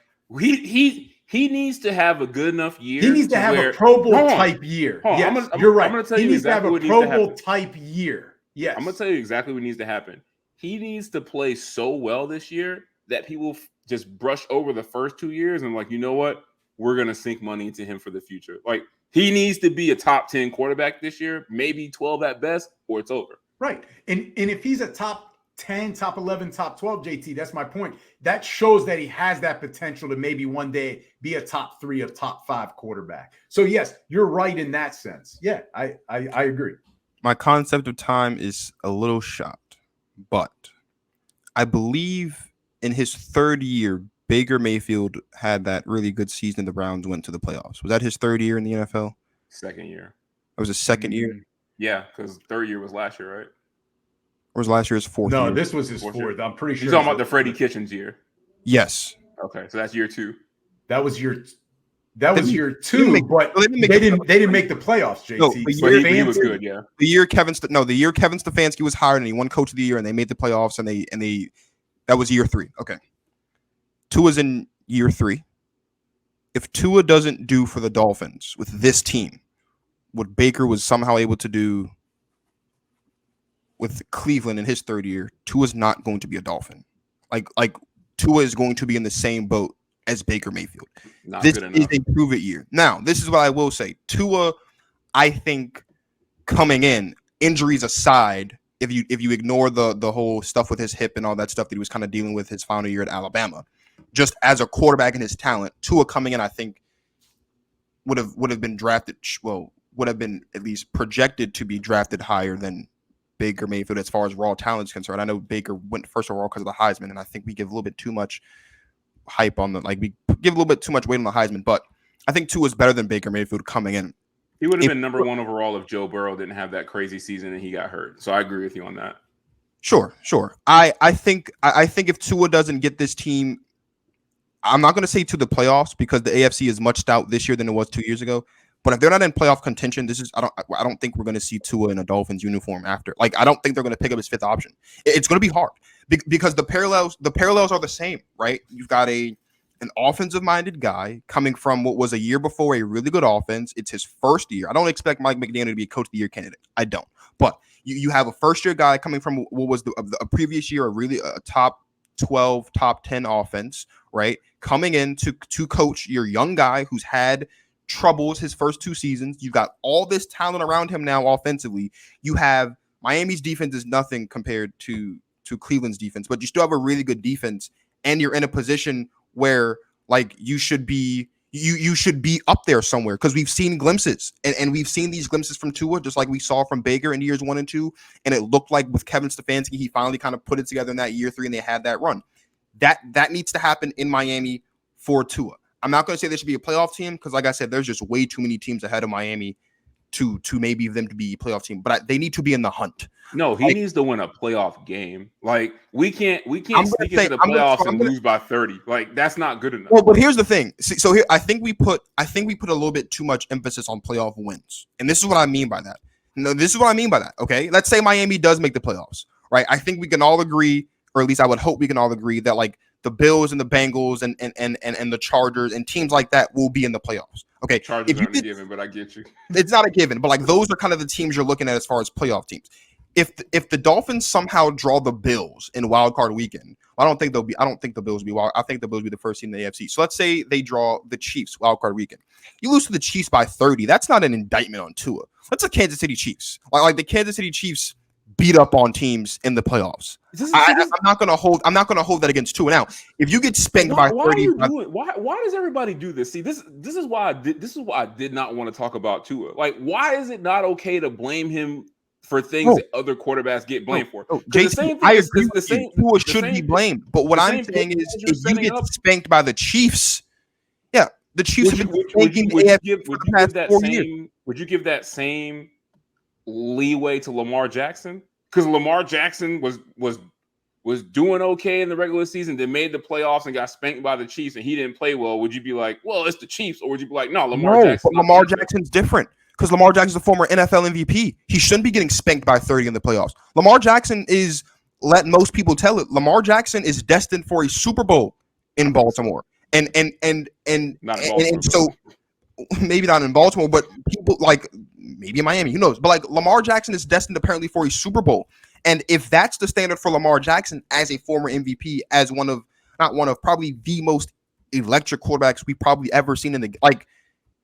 he needs to have a good enough year. He needs to have a Pro Bowl type year. Yes, you're right. I'm going to tell you exactly what needs to happen. He needs to have a Pro Bowl type year. Yes. I'm going to tell you exactly what needs to happen. He needs to play so well this year that people just brush over the first 2 years and like, you know what? We're going to sink money into him for the future. Like he needs to be a top 10 quarterback this year, maybe 12 at best, or it's over. Right. And if he's a top 10, top 11, top 12, JT, that's my point. That shows that he has that potential to maybe one day be a top 3 or top 5 quarterback. So yes, you're right in that sense. Yeah, I agree. My concept of time is a little shot, but I believe in his 3rd year, Baker Mayfield had that really good season. The Browns went to the playoffs. Was that his 3rd year in the NFL? 2nd year. It was his 2nd year? Yeah, because 3rd year was last year, right? Or was last year his 4th year? No, this was his 4th. I'm pretty sure. You're talking about the Freddie Kitchens year. Yes. Okay, so that's year 2. That was year 2, but they didn't make the playoffs, JT. No, he was good, yeah. The year Kevin Stefanski was hired and he won Coach of the Year and they made the playoffs and they that was year 3. Okay. Tua's in year 3. If Tua doesn't do for the Dolphins with this team, what Baker was somehow able to do with Cleveland in his 3rd year, Tua's not going to be a Dolphin. Like Tua is going to be in the same boat as Baker Mayfield. This is a prove-it year. Now, this is what I will say. Tua, I think, coming in, injuries aside, if you ignore the whole stuff with his hip and all that stuff that he was kind of dealing with his final year at Alabama, just as a quarterback and his talent, Tua coming in, I think, would have been drafted. Well, would have been at least projected to be drafted higher than Baker Mayfield as far as raw talent is concerned. I know Baker went first overall because of the Heisman, and I think we give a little bit too much hype on we give a little bit too much weight on the Heisman, but I think Tua is better than Baker Mayfield coming in. He would have been number 1 overall if Joe Burrow didn't have that crazy season and he got hurt. So I agree with you on that. Sure. I think if Tua doesn't get this team, I'm not going to say to the playoffs because the AFC is much stout this year than it was 2 years ago. But if they're not in playoff contention, I don't think we're going to see Tua in a Dolphins uniform after. Like I don't think they're going to pick up his 5th option. It's going to be hard because the parallels are the same, right? You've got an offensive-minded guy coming from what was a year before a really good offense. It's his 1st year. I don't expect Mike McDaniel to be a Coach of the Year candidate. I don't. But you have a first-year guy coming from what was a previous year, a top 12, top 10 offense, right? Coming in to coach your young guy who's had troubles his first 2 seasons. You've got all this talent around him now offensively. You have Miami's defense is nothing compared to Cleveland's defense, but you still have a really good defense, and you're in a position where like you should be You should be up there somewhere because we've seen glimpses and we've seen these glimpses from Tua, just like we saw from Baker in years 1 and 2. And it looked like with Kevin Stefanski, he finally kind of put it together in that year 3 and they had that run. That needs to happen in Miami for Tua. I'm not going to say they should be a playoff team because, like I said, there's just way too many teams ahead of Miami to maybe them to be a playoff team. But they need to be in the hunt. No, he needs to win a playoff game. Like we can't sneak into the playoffs and lose by 30. Like that's not good enough. Well, but here's the thing. So here, I think we put a little bit too much emphasis on playoff wins, and this is what I mean by that. No, this is what I mean by that. Okay, let's say Miami does make the playoffs, right? I think we can all agree, or at least I would hope we can all agree that like the Bills and the Bengals and the Chargers and teams like that will be in the playoffs. Okay, Chargers aren't a given, but I get you. It's not a given, but like those are kind of the teams you're looking at as far as playoff teams. If the Dolphins somehow draw the Bills in wild card weekend, I don't think the Bills will be wild. I think the Bills will be the first team in the AFC. So let's say they draw the Chiefs wild card weekend. You lose to the Chiefs by 30. That's not an indictment on Tua. That's the Kansas City Chiefs. Like the Kansas City Chiefs beat up on teams in the playoffs. I'm not gonna hold that against Tua. Now, if you get spanked by 30, why does everybody do this? See, this is why I did not want to talk about Tua. Like, why is it not okay to blame him for things that other quarterbacks get blamed for? Jason, I agree with you. Tua should be blamed. But what I'm saying is, if you get spanked by the Chiefs, yeah, the Chiefs have been spanking the AFC for the past 4 years. Would you give that same leeway to Lamar Jackson? Because Lamar Jackson was doing okay in the regular season, then made the playoffs and got spanked by the Chiefs, and he didn't play well. Would you be like, well, it's the Chiefs, or would you be like, no, Lamar Jackson's different because Lamar Jackson's a former NFL MVP. He shouldn't be getting spanked by 30 in the playoffs. Lamar Jackson is, let most people tell it, Lamar Jackson is destined for a Super Bowl in Baltimore, and so maybe not in Baltimore, but people like maybe in Miami, who knows? But like Lamar Jackson is destined apparently for a Super Bowl. And if that's the standard for Lamar Jackson as a former MVP, as probably the most electric quarterbacks we've probably ever seen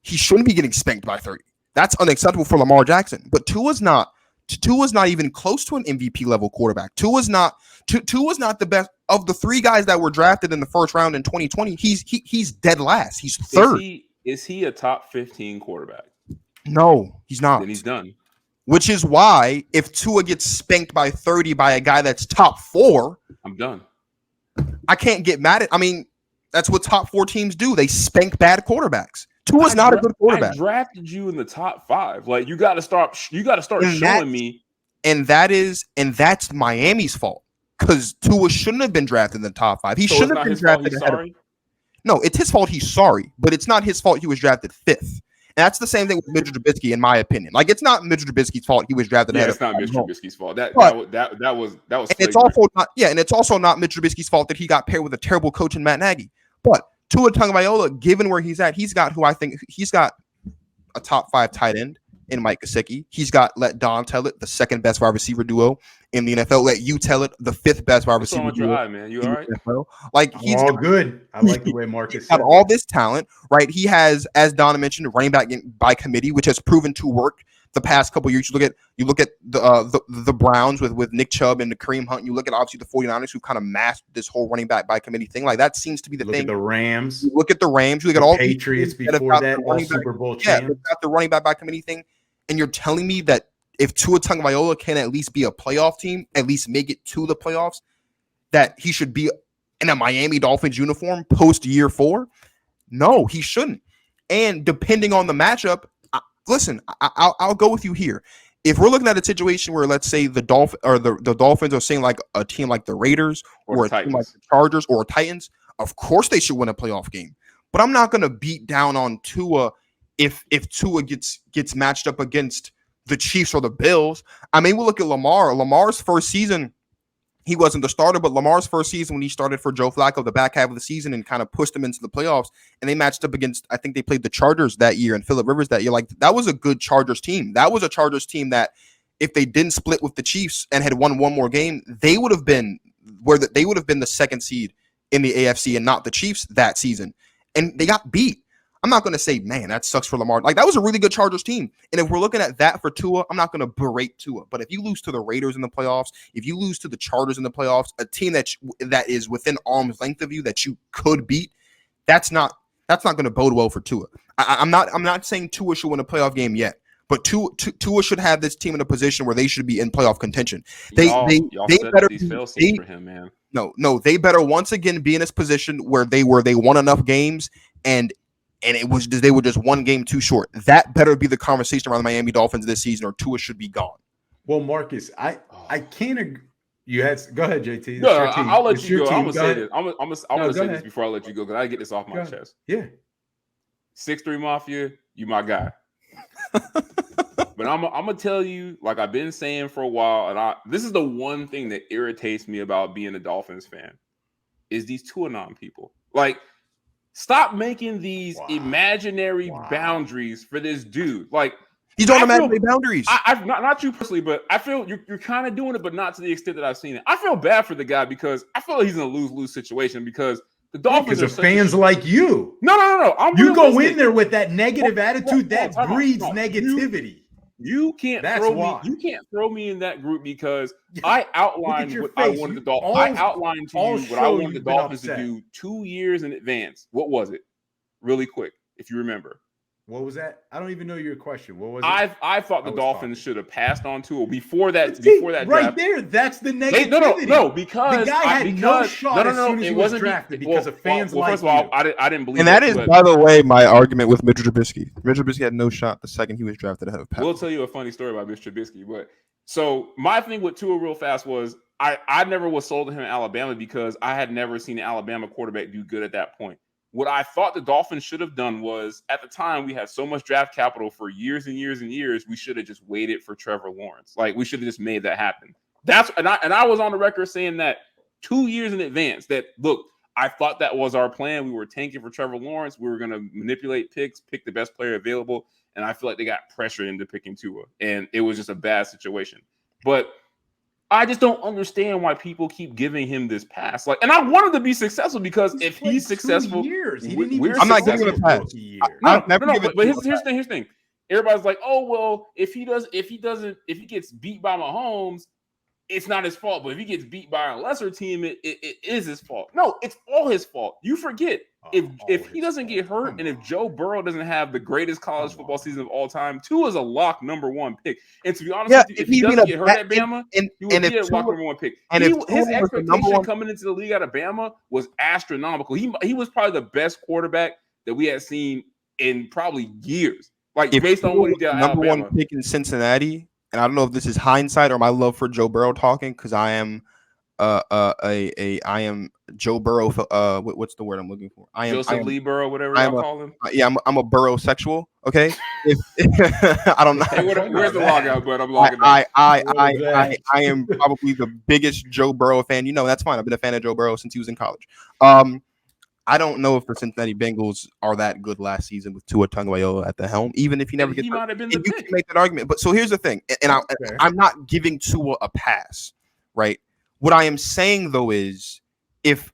he shouldn't be getting spanked by 30. That's unacceptable for Lamar Jackson. But Tua's not even close to an MVP level quarterback. Tua's not the best of the 3 guys that were drafted in the first round in 2020. He's dead last. He's third. Is he a top 15 quarterback? No, he's not. Then he's done. Which is why if Tua gets spanked by 30 by a guy that's top 4, I'm done. I can't get mad at. I mean, that's what top 4 teams do. They spank bad quarterbacks. Tua's not a good quarterback. I drafted you in the top 5. Like you got to start showing me. And that's Miami's fault because Tua shouldn't have been drafted in the top 5. He shouldn't have been drafted ahead of. No, it's his fault. He's sorry, but it's not his fault. He was drafted 5th. And that's the same thing with Mitchell Trubisky, in my opinion. Like it's not Mitchell Trubisky's fault he was drafted ahead. It's not Mitchell Trubisky's fault. That was. And it's also not. Yeah, and it's also not Mitchell Trubisky's fault that he got paired with a terrible coach in Matt Nagy. But Tua Tagovailoa, given where he's at, he's got a top 5 tight end in Mike Gesicki. He's got, let Don tell it, the 2nd best wide receiver duo in the NFL. Let you tell it, the 5th best wide receiver duo. Eye, man? You all right? Like he's all good. I like the way Marcus got all this talent, right? He has, as Donna mentioned, running back by committee, which has proven to work the past couple of years. You look at the Browns with Nick Chubb and the Kareem Hunt. You look at obviously the 49ers who kind of mastered this whole running back by committee thing. Like that seems to be the thing. Look at the Rams. You look at the Rams. You look at all Patriots before that, all Super Bowl champs. Yeah, got the running back by committee thing. And you're telling me that if Tua Tagovailoa can at least be a playoff team, at least make it to the playoffs, that he should be in a Miami Dolphins uniform post year 4? No, he shouldn't. And depending on the matchup, listen, I'll go with you here. If we're looking at a situation where, let's say, the Dolphins are saying like a team like the Raiders or a team like the Chargers or Titans, of course they should win a playoff game. But I'm not going to beat down on Tua if Tua gets matched up against the Chiefs or the Bills. I mean, we'll look at Lamar. Lamar's first season, he wasn't the starter, but Lamar's first season when he started for Joe Flacco, the back half of the season, and kind of pushed them into the playoffs, and they matched up against, I think they played the Chargers that year and Phillip Rivers that year. Like, that was a good Chargers team. That was a Chargers team that if they didn't split with the Chiefs and had won one more game, they would have been the 2nd seed in the AFC and not the Chiefs that season. And they got beat. I'm not going to say, man, that sucks for Lamar. Like, that was a really good Chargers team. And if we're looking at that for Tua, I'm not going to berate Tua. But if you lose to the Raiders in the playoffs, if you lose to the Chargers in the playoffs, a team that is within arm's length of you that you could beat, that's not That's not going to bode well for Tua. I'm not saying Tua should win a playoff game yet, but Tua should have this team in a position where they should be in playoff contention. Y'all They set better up these fail safes for him, man. No, they better once again be in this position where they won enough games and they were just one game too short. That better be the conversation around the Miami Dolphins this season, or Tua should be gone. Well, Marcus, I can't agree. You had go ahead, JT. No, I'll let you go. I'm gonna say this. I'm gonna say this before I let you go because I get this off my chest. Yeah, 6'3" Mafia, you my guy. But I'm gonna tell you, like I've been saying for a while, and this is the one thing that irritates me about being a Dolphins fan, is these Tuanon people. Like, stop making these imaginary boundaries for this dude. Like, you don't imagine boundaries. I've not you personally, but I feel you're kind of doing it, but not to the extent that I've seen it. I feel bad for the guy because I feel like he's in a lose-lose situation because the Dolphins are fans like you. No. You go in there with that negative attitude that breeds negativity. You can't throw me in that group because I outlined what I wanted the Dolphins. I outlined to you what I wanted the Dolphins to do 2 years in advance. What was it? Really quick, if you remember. What was that? I don't even know your question. What was it? I thought the Dolphins should have passed on Tua before that. Right draft. there, that's the negativity. No, because the guy had no shot as soon as he was drafted because of fans like first of all, I didn't believe. And that is, by the way, my argument with Mitch Trubisky. Mitch Trubisky had no shot the second he was drafted ahead of Pat. We'll tell you a funny story about Mitch Trubisky. But so my thing with Tua real fast was I never was sold to him in Alabama because I had never seen an Alabama quarterback do good at that point. What I thought the Dolphins should have done was, at the time, we had so much draft capital for years and years and years, we should have just waited for Trevor Lawrence. Like, we should have just made that happen. And I was on the record saying that 2 years in advance, that, look, I thought that was our plan. We were tanking for Trevor Lawrence. We were going to manipulate picks, pick the best player available, and I feel like they got pressured into picking Tua, and it was just a bad situation. But I just don't understand why people keep giving him this pass. Like, and I want him to be successful because if he's successful, I'm not giving him a pass. No. But here's the thing. Everybody's like, oh well, if he gets beat by Mahomes, it's not his fault. But if he gets beat by a lesser team, it is his fault. No, it's all his fault. You forget. If he doesn't get hurt and if Joe Burrow doesn't have the greatest college football season of all time, Tua is a lock #1 pick. And to be honest with you, if he doesn't get hurt at Bama, he would be a lock #1 pick. His expectation coming into the league out of Bama was astronomical. He was probably the best quarterback that we had seen in probably years. Like, based on what he did at Alabama. #1 pick in Cincinnati, and I don't know if this is hindsight or my love for Joe Burrow talking, because I am I am Joe Burrow. What's the word I'm looking for? Joseph Lee Burrow, whatever you call him. Yeah, I'm a Burrow sexual. Okay, I don't know. Hey, where's the logout? But I'm logging. I am probably the biggest Joe Burrow fan. You know, that's fine. I've been a fan of Joe Burrow since he was in college. I don't know if the Cincinnati Bengals are that good last season with Tua Tagovailoa at the helm, even if he never gets. He might have been the pick. You can make that argument, but so here's the thing, and I'm not giving Tua a pass, right? What I am saying though is, if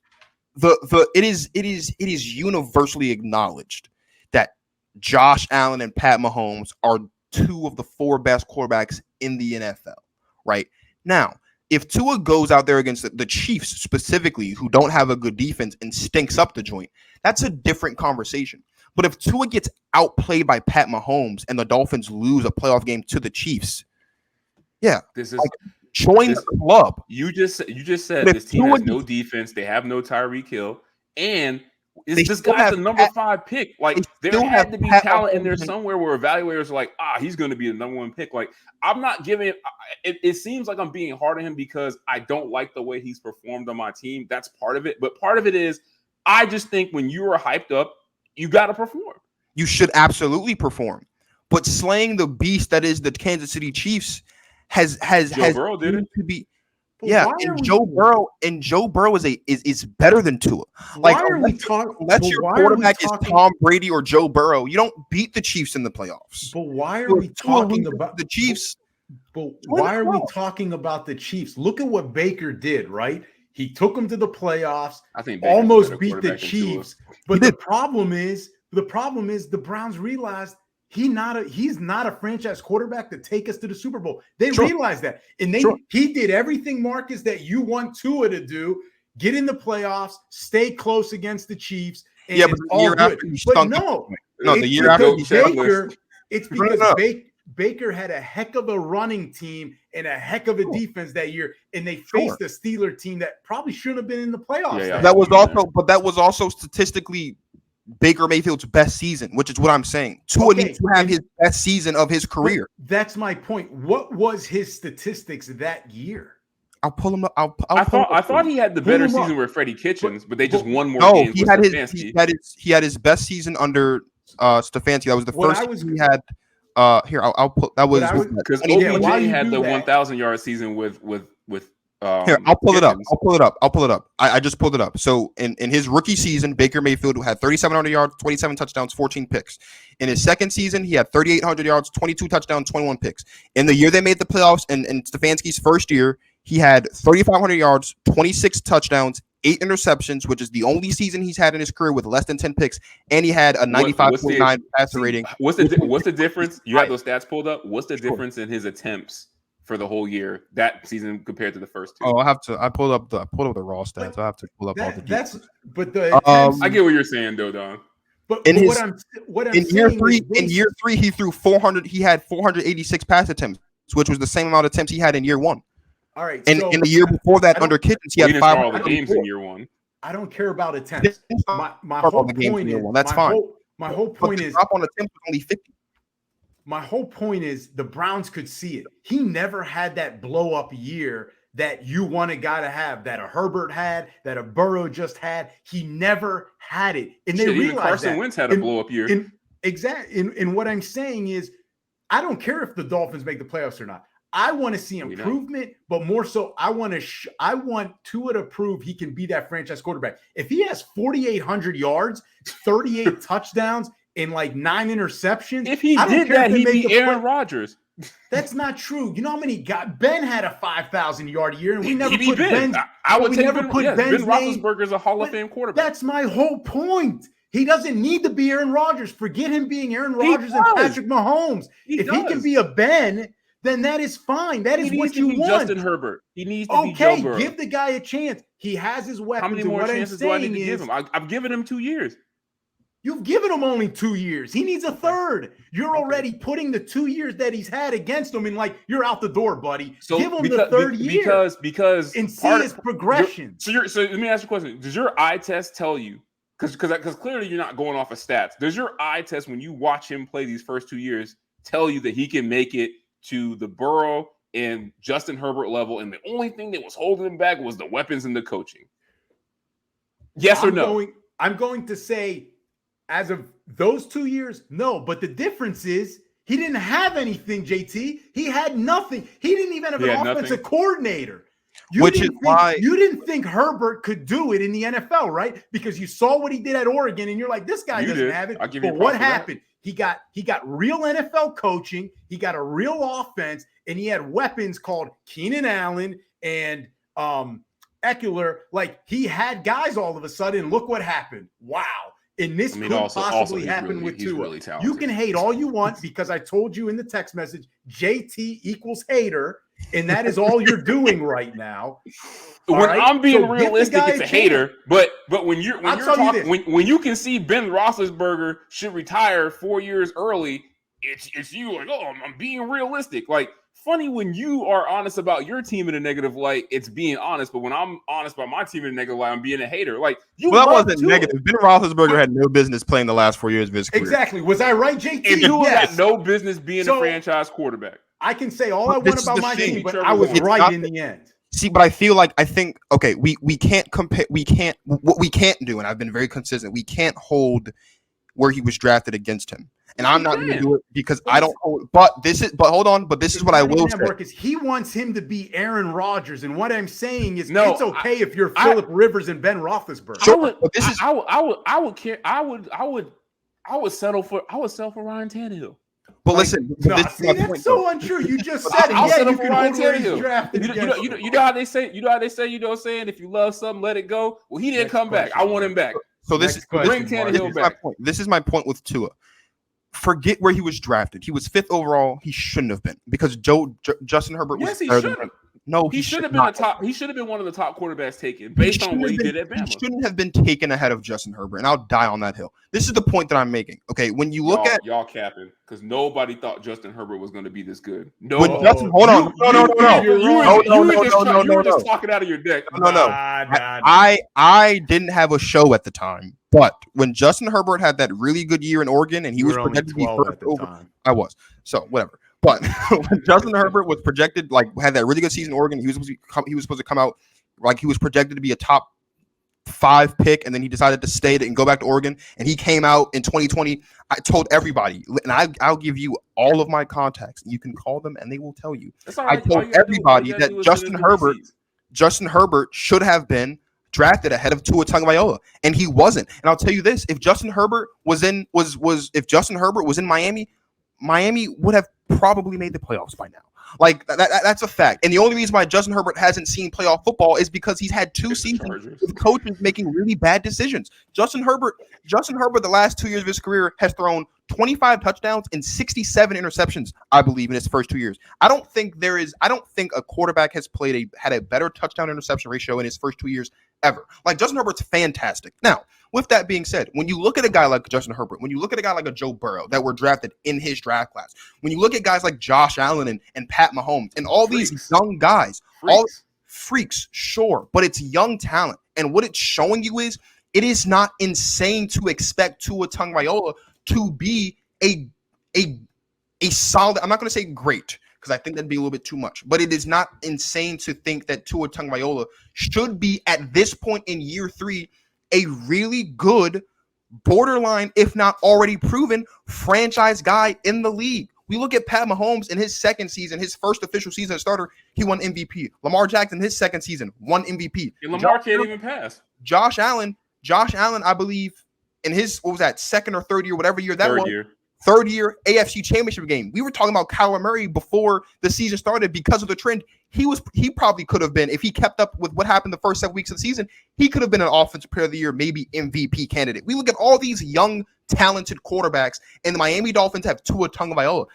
it is universally acknowledged that Josh Allen and Pat Mahomes are two of the 4 best quarterbacks in the NFL, right? Now, if Tua goes out there against the Chiefs specifically, who don't have a good defense and stinks up the joint, that's a different conversation. But if Tua gets outplayed by Pat Mahomes and the Dolphins lose a playoff game to the Chiefs, yeah, this is join the club. You just said this team has no defense. They have no Tyreek Hill, and this guy's the #5 pick. Like, there had to be talent in there somewhere where evaluators are like, he's going to be the #1 pick. Like, I'm not giving it seems like I'm being hard on him because I don't like the way he's performed on my team. That's part of it. But part of it is, I just think when you are hyped up, you got to perform. You should absolutely perform. But slaying the beast that is the Kansas City Chiefs has Burrow did it to be. Yeah, and Joe Burrow is better than Tua. Like, unless your quarterback is Tom Brady or Joe Burrow, you don't beat the Chiefs in the playoffs. But why are we talking about the Chiefs? But why are we talking about the Chiefs? Look at what Baker did, right? He took them to the playoffs. I think almost beat the Chiefs. But the problem is the Browns realized he's not a franchise quarterback to take us to the Super Bowl. They realized that. And he did everything, Marcus, that you want Tua to do. Get in the playoffs, stay close against the Chiefs, and Yeah, but the all year good. after he But stunk. no, No, the it's year after because he said, Baker. It's No, no, because no. Baker had a heck of a running team and a heck of a defense that year, and they faced a Steeler team that probably shouldn't have been in the playoffs. Yeah, that was also statistically Baker Mayfield's best season, which is what I'm saying. Tua needs to have his best season of his career. That's my point. What was his statistics that year? I'll pull him up. I thought he had the better season with Freddie Kitchens, but they just won more games. He had his best season under Stefanski. That was the first season he had. Here, I'll put that was because OBJ had the 1,000-yard season with here, I'll pull it up. I just pulled it up. So in his rookie season, Baker Mayfield had 3,700 yards, 27 touchdowns, 14 picks. In his second season, he had 3,800 yards, 22 touchdowns, 21 picks. In the year they made the playoffs, and in Stefanski's first year, he had 3,500 yards, 26 touchdowns, 8 interceptions, which is the only season he's had in his career with less than 10 picks, and he had a 95.9 passer rating. What's the difference? You have those stats pulled up. What's the difference in his attempts for the whole year that season compared to the first two? I pulled up the raw stats. I have to pull up all the details. I get what you're saying, though, Don. But in year three, he threw 400. He had 486 pass attempts, which was the same amount of attempts he had in year one. All right. And in the year before that, under Kitchens, he had 500 games in year one. I don't care about attempts. My whole point is that's fine. My whole point is drop on attempts was only 50. My whole point is the Browns could see it. He never had that blow up year that you want a guy to have, that a Herbert had, that a Burrow just had. He never had it, and they realized Carson Wentz had a blow up year. And what I'm saying is, I don't care if the Dolphins make the playoffs or not. I want to see improvement, but more so, I want Tua to prove he can be that franchise quarterback. If he has 4,800 yards, 38 touchdowns, and like 9 interceptions, if he did that, he'd be Aaron Rodgers. That's not true. You know how many Ben had a 5,000-yard year, and we never put Ben's. I would never put Ben's Ben Roethlisberger's a Hall of Fame quarterback. That's my whole point. He doesn't need to be Aaron Rodgers. Forget him being Aaron Rodgers and Patrick Mahomes. If he can be a Ben, then that is fine. That is what you want. Justin Herbert. He needs to be Joe Burrow. Give the guy a chance. He has his weapons. How many more chances do I need to give him? I've given him 2 years. You've given him only 2 years. He needs a third. You're already putting the 2 years that he's had against him, and like, you're out the door, buddy. So give him the third year because and see his progression. So let me ask you a question. Does your eye test tell you? Because clearly you're not going off of stats. Does your eye test, when you watch him play these first 2 years, tell you that he can make it to the Burrow and Justin Herbert level, and the only thing that was holding him back was the weapons and the coaching? Yes or no? I'm going to say, as of those 2 years, no. But the difference is he didn't have anything, JT. He had nothing. He didn't even have an offensive coordinator. You didn't think Herbert could do it in the NFL, right? Because you saw what he did at Oregon, and you're like, this guy doesn't have it. But what happened? He got real NFL coaching. He got a real offense, and he had weapons called Keenan Allen and Eckler. Like, he had guys all of a sudden. Look what happened. Wow. And this could possibly happen with Tua. Really you can hate all you want, because I told you in the text message, JT equals hater, and that is all you're doing right now. I'm being realistic, it's a hater. But when you're talking, when you can see Ben Roethlisberger should retire 4 years early, it's you like, oh, I'm being realistic. Like, funny when you are honest about your team in a negative light, it's being honest. But when I'm honest about my team in a negative light, I'm being a hater. Like, that wasn't negative. Ben Roethlisberger had no business playing the last 4 years of his career. Exactly. Was I right, JT? You had no business being a franchise quarterback. I can say all I want about my team, but I was right in the end. See, but I think we can't compare. What we can't do, and I've been very consistent. We can't hold where he was drafted against him. And I'm not going to do it because I don't. But hold on. But this is what I will say. Marcus, he wants him to be Aaron Rodgers, and what I'm saying is, it's okay if you're Phillip Rivers and Ben Roethlisberger. Sure, I would settle for Ryan Tannehill. But listen, that's so untrue. You just said it. You can hold where he's drafted. You know how they say. You know what I'm saying? If you love something, let it go. Well, he didn't come back. I want him back. So bring Tannehill back. This is my point with Tua. Forget where he was drafted. He was 5th overall. He shouldn't have been, because Justin Herbert was better than him. No, he should have been He should have been one of the top quarterbacks taken based on what he did at Bama. He shouldn't have been taken ahead of Justin Herbert, and I'll die on that hill. This is the point that I'm making. Okay, when you look at y'all capping because nobody thought Justin Herbert was going to be this good. No, hold on, no. You were just talking out of your deck. No. I didn't have a show at the time, but when Justin Herbert had that really good year in Oregon, and he was projected to be first over, I was so whatever. But when Justin Herbert was projected, like had that really good season in Oregon, he was supposed to come out like he was projected to be a top 5 pick, and then he decided to stay and go back to Oregon, and he came out in 2020. I told everybody, and I'll give you all of my contacts. You can call them, and they will tell you. I told everybody that Justin Herbert should have been drafted ahead of Tua Tagovailoa, and he wasn't. And I'll tell you this: if Justin Herbert was in Miami, Miami would have probably made the playoffs by now. Like that's a fact. And the only reason why Justin Herbert hasn't seen playoff football is because he's had 2 seasons with coaches making really bad decisions. Justin Herbert, the last 2 years of his career has thrown 25 touchdowns and 67 interceptions, I believe, in his first 2 years. I don't think a quarterback has had a better touchdown interception ratio in his first 2 years ever. Like Justin Herbert's fantastic. Now, with that being said, when you look at a guy like Justin Herbert, when you look at a guy like a Joe Burrow that were drafted in his draft class, when you look at guys like Josh Allen and Pat Mahomes and all these young guys, all freaks, sure, but it's young talent. And what it's showing you is it is not insane to expect Tua Tagovailoa to be a solid. I'm not going to say great because I think that'd be a little bit too much, but it is not insane to think that Tua Tagovailoa should be at this point in year 3 a really good, borderline, if not already proven, franchise guy in the league. We look at Pat Mahomes in his second season, his first official season as starter, he won MVP. Lamar Jackson, his second season, won MVP. And Lamar can't even pass. Josh Allen, I believe, in his, second or third year, whatever year that was. Third year AFC Championship game. We were talking about Kyler Murray before the season started because of the trend. He probably could have been, if he kept up with what happened the first 7 weeks of the season, he could have been an Offensive Player of the Year, maybe MVP candidate. We look at all these young, talented quarterbacks, and the Miami Dolphins have Tua Tagovailoa,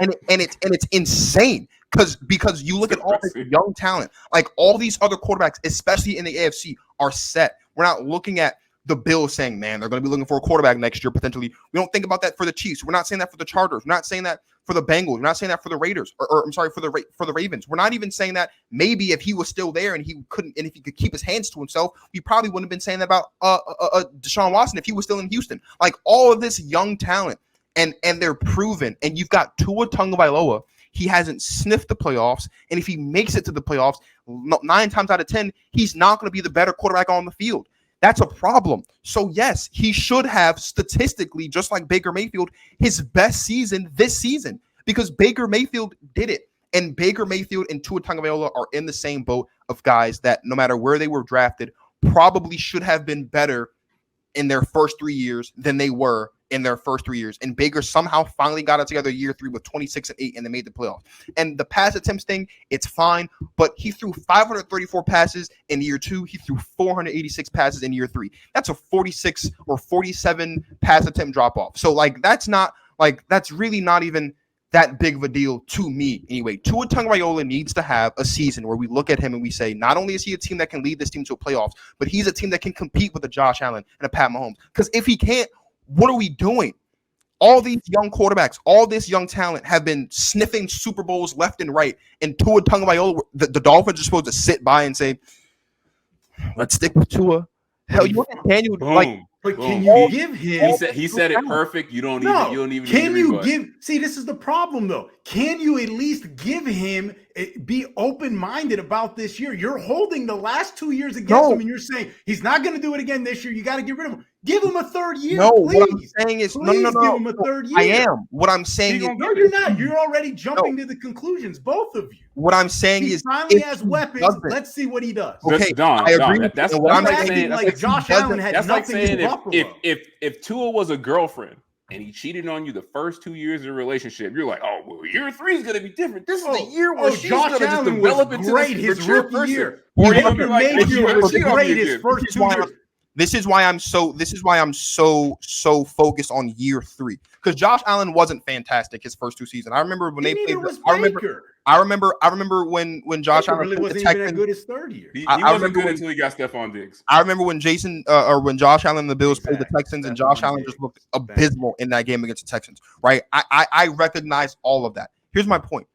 and it's insane because you look at all this young talent, like all these other quarterbacks, especially in the AFC, are set. We're not looking at the Bills saying, man, they're going to be looking for a quarterback next year, potentially. We don't think about that for the Chiefs. We're not saying that for the Chargers. We're not saying that for the Bengals. We're not saying that for the Raiders, or I'm sorry, for the Ravens. We're not even saying that maybe if he was still there and if he could keep his hands to himself, we probably wouldn't have been saying that about Deshaun Watson if he was still in Houston. Like all of this young talent, and they're proven. And you've got Tua Tagovailoa. He hasn't sniffed the playoffs, and if he makes it to the playoffs, 9 times out of 10, he's not going to be the better quarterback on the field. That's a problem. So, yes, he should have statistically, just like Baker Mayfield, his best season this season because Baker Mayfield did it. And Baker Mayfield and Tua Tagovailoa are in the same boat of guys that no matter where they were drafted, probably should have been better in their first 3 years than they were in their first 3 years. And Baker somehow finally got it together year 3 with 26-8, and they made the playoffs. And the pass attempts thing, it's fine, but he threw 534 passes in year 2. He threw 486 passes in year 3. That's a 46 or 47 pass attempt drop off. So that's really not even that big of a deal to me anyway. Tua Tagovailoa needs to have a season where we look at him and we say, not only is he a team that can lead this team to a playoffs, but he's a team that can compete with a Josh Allen and a Pat Mahomes. Because if he can't, what are we doing? All these young quarterbacks, all this young talent have been sniffing Super Bowls left and right. And Tua Tagovailoa, the Dolphins are supposed to sit by and say, let's stick with Tua. Hell, you want Daniel But can you give him? He said it perfect. You don't even. Can you give? See, this is the problem, though. Can you at least give him? Be open-minded about this year. You're holding the last 2 years against him, and you're saying he's not going to do it again this year. You got to get rid of him. Give him a third year. No, please. What I'm saying is no. Give him a third year. I am. What I'm saying is no, you're not. You're already jumping to the conclusions, both of you. What I'm saying is finally has weapons. Let's see what he does. Okay, Don, I agree. That's what I'm saying. Like Josh Allen had nothing like saying in Buffalo. If Tua was a girlfriend and he cheated on you the first 2 years of the relationship, you're like, oh, well, year 3 is going to be different. This is the year where she's going to just develop into great his rookie year. Or even like, was great his first 2 years. This is why I'm so focused on year 3 because Josh Allen wasn't fantastic his first 2 seasons. I remember when they played. I remember when Josh Baker Allen really played wasn't the even that Texans. good his third year. He I wasn't remember good when until he got Stephon Diggs. I remember when when Josh Allen and the Bills played the Exactly. Texans, and Josh Stephon Allen Diggs. just looked Thank you. abysmal in that game against the Texans. Right? I recognize all of that. Here's my point.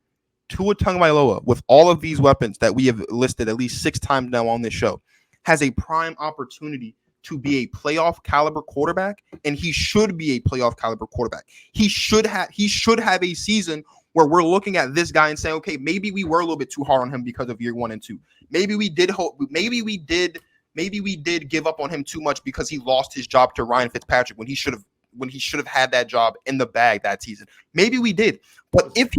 Tua Tagovailoa, with all of these weapons that we have listed at least 6 times now on this show, has a prime opportunity to be a playoff caliber quarterback, and he should be a playoff caliber quarterback. He should have a season where we're looking at this guy and saying, okay, maybe we were a little bit too hard on him because of year 1 and 2. Maybe we did give up on him too much because he lost his job to Ryan Fitzpatrick when he should have had that job in the bag that season. Maybe we did. But if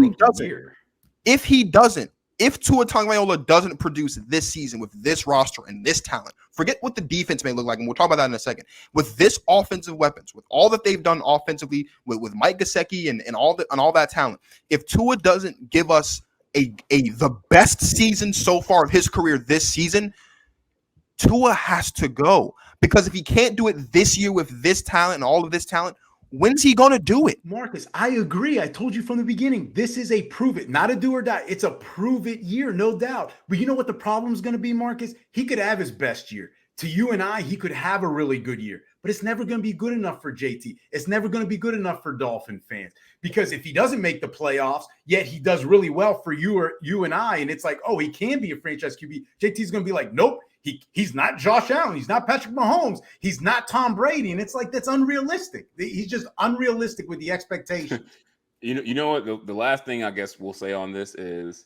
he doesn't, if Tua Tagovailoa doesn't produce this season with this roster and this talent, forget what the defense may look like, and we'll talk about that in a second. With this offensive weapons, with all that they've done offensively, with Mike Gesicki and all that talent, if Tua doesn't give us the best season so far of his career this season, Tua has to go. Because if he can't do it this year with this talent and all of this talent, when's he going to do it? Marcus, I agree. I told you from the beginning, this is a prove it, not a do or die. It's a prove it year, no doubt. But you know what the problem is going to be, Marcus? He could have his best year. To you and I, he could have a really good year. But it's never going to be good enough for JT. It's never going to be good enough for Dolphin fans. Because if he doesn't make the playoffs, yet he does really well for you and I, and it's like, oh, he can be a franchise QB, JT's going to be like, nope. He's not Josh Allen. He's not Patrick Mahomes. He's not Tom Brady. And it's like, that's unrealistic. He's just unrealistic with the expectations. You know what? The last thing I guess we'll say on this is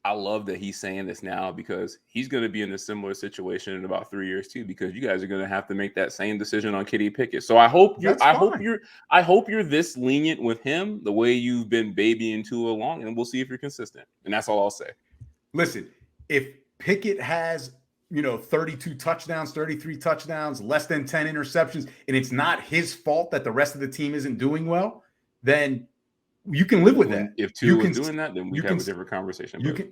I love that he's saying this now because he's going to be in a similar situation in about 3 years too, because you guys are going to have to make that same decision on Kenny Pickett. So I hope you're this lenient with him the way you've been babying Tua along, and we'll see if you're consistent. And that's all I'll say. Listen, if Pickett has 32 touchdowns, 33 touchdowns, less than 10 interceptions, and it's not his fault that the rest of the team isn't doing well, then you can live with that. If Tua was doing that, then we have a different conversation.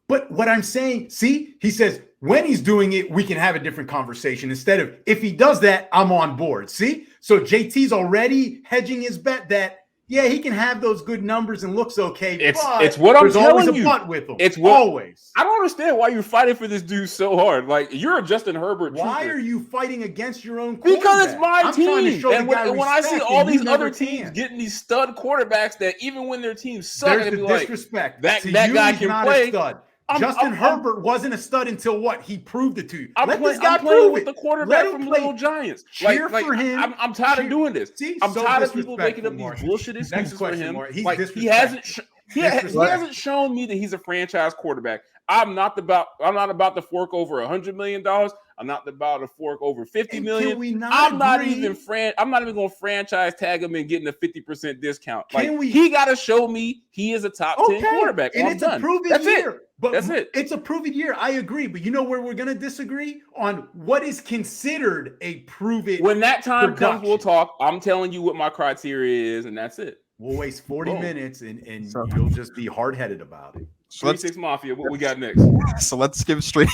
But what I'm saying, see, he says when he's doing it, we can have a different conversation instead of if he does that, I'm on board. See? So JT's already hedging his bet that yeah, he can have those good numbers and looks okay. It's what I'm telling you. But with him. It's always. I don't understand why you're fighting for this dude so hard. Like you're a Justin Herbert. Why are you fighting against your own quarterback? Because it's my team. And when I see all these other teams getting these stud quarterbacks that even when their teams suck, there's the disrespect. That guy can play. Justin Herbert wasn't a stud until what? He proved it to you. I'm playing with the quarterback from Little Giants. Cheer for him. I'm tired of doing this. I'm tired of people making up these bullshit excuses for him. He hasn't shown me that he's a franchise quarterback. I'm not about to fork over $100 million. I'm not about to fork over $50 million. I'm not even going to franchise tag him and getting a 50% discount. He got to show me he is a top 10 quarterback. And it's a proven year. But that's it. It's a proven year. I agree. But you know where we're going to disagree? On what is considered a proven When that time comes, we'll talk. I'm telling you what my criteria is, and that's it. We'll waste 40 minutes, and you'll just be hard-headed about it. So 36 Mafia, what we got next? So let's skip straight.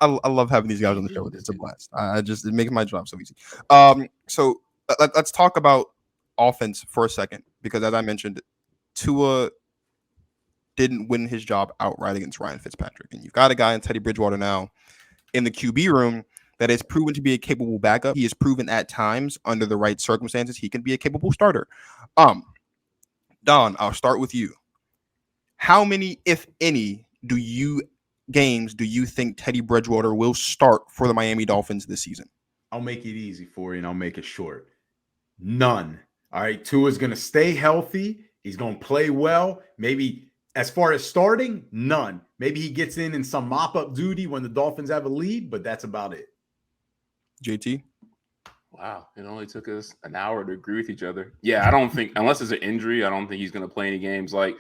I love having these guys on the show. It's a blast. It makes my job so easy. So let's talk about offense for a second, because as I mentioned, Tua didn't win his job outright against Ryan Fitzpatrick. And you've got a guy in Teddy Bridgewater now in the QB room that has proven to be a capable backup. He has proven at times under the right circumstances he can be a capable starter. Don, I'll start with you. How many, if any, games do you think Teddy Bridgewater will start for the Miami Dolphins this season? I'll make it easy for you, and I'll make it short. None. All right, Tua's going to stay healthy. He's going to play well. Maybe as far as starting, none. Maybe he gets in some mop-up duty when the Dolphins have a lead, but that's about it. JT? Wow, it only took us an hour to agree with each other. Yeah, I don't think, unless it's an injury, I don't think he's going to play any games. Like,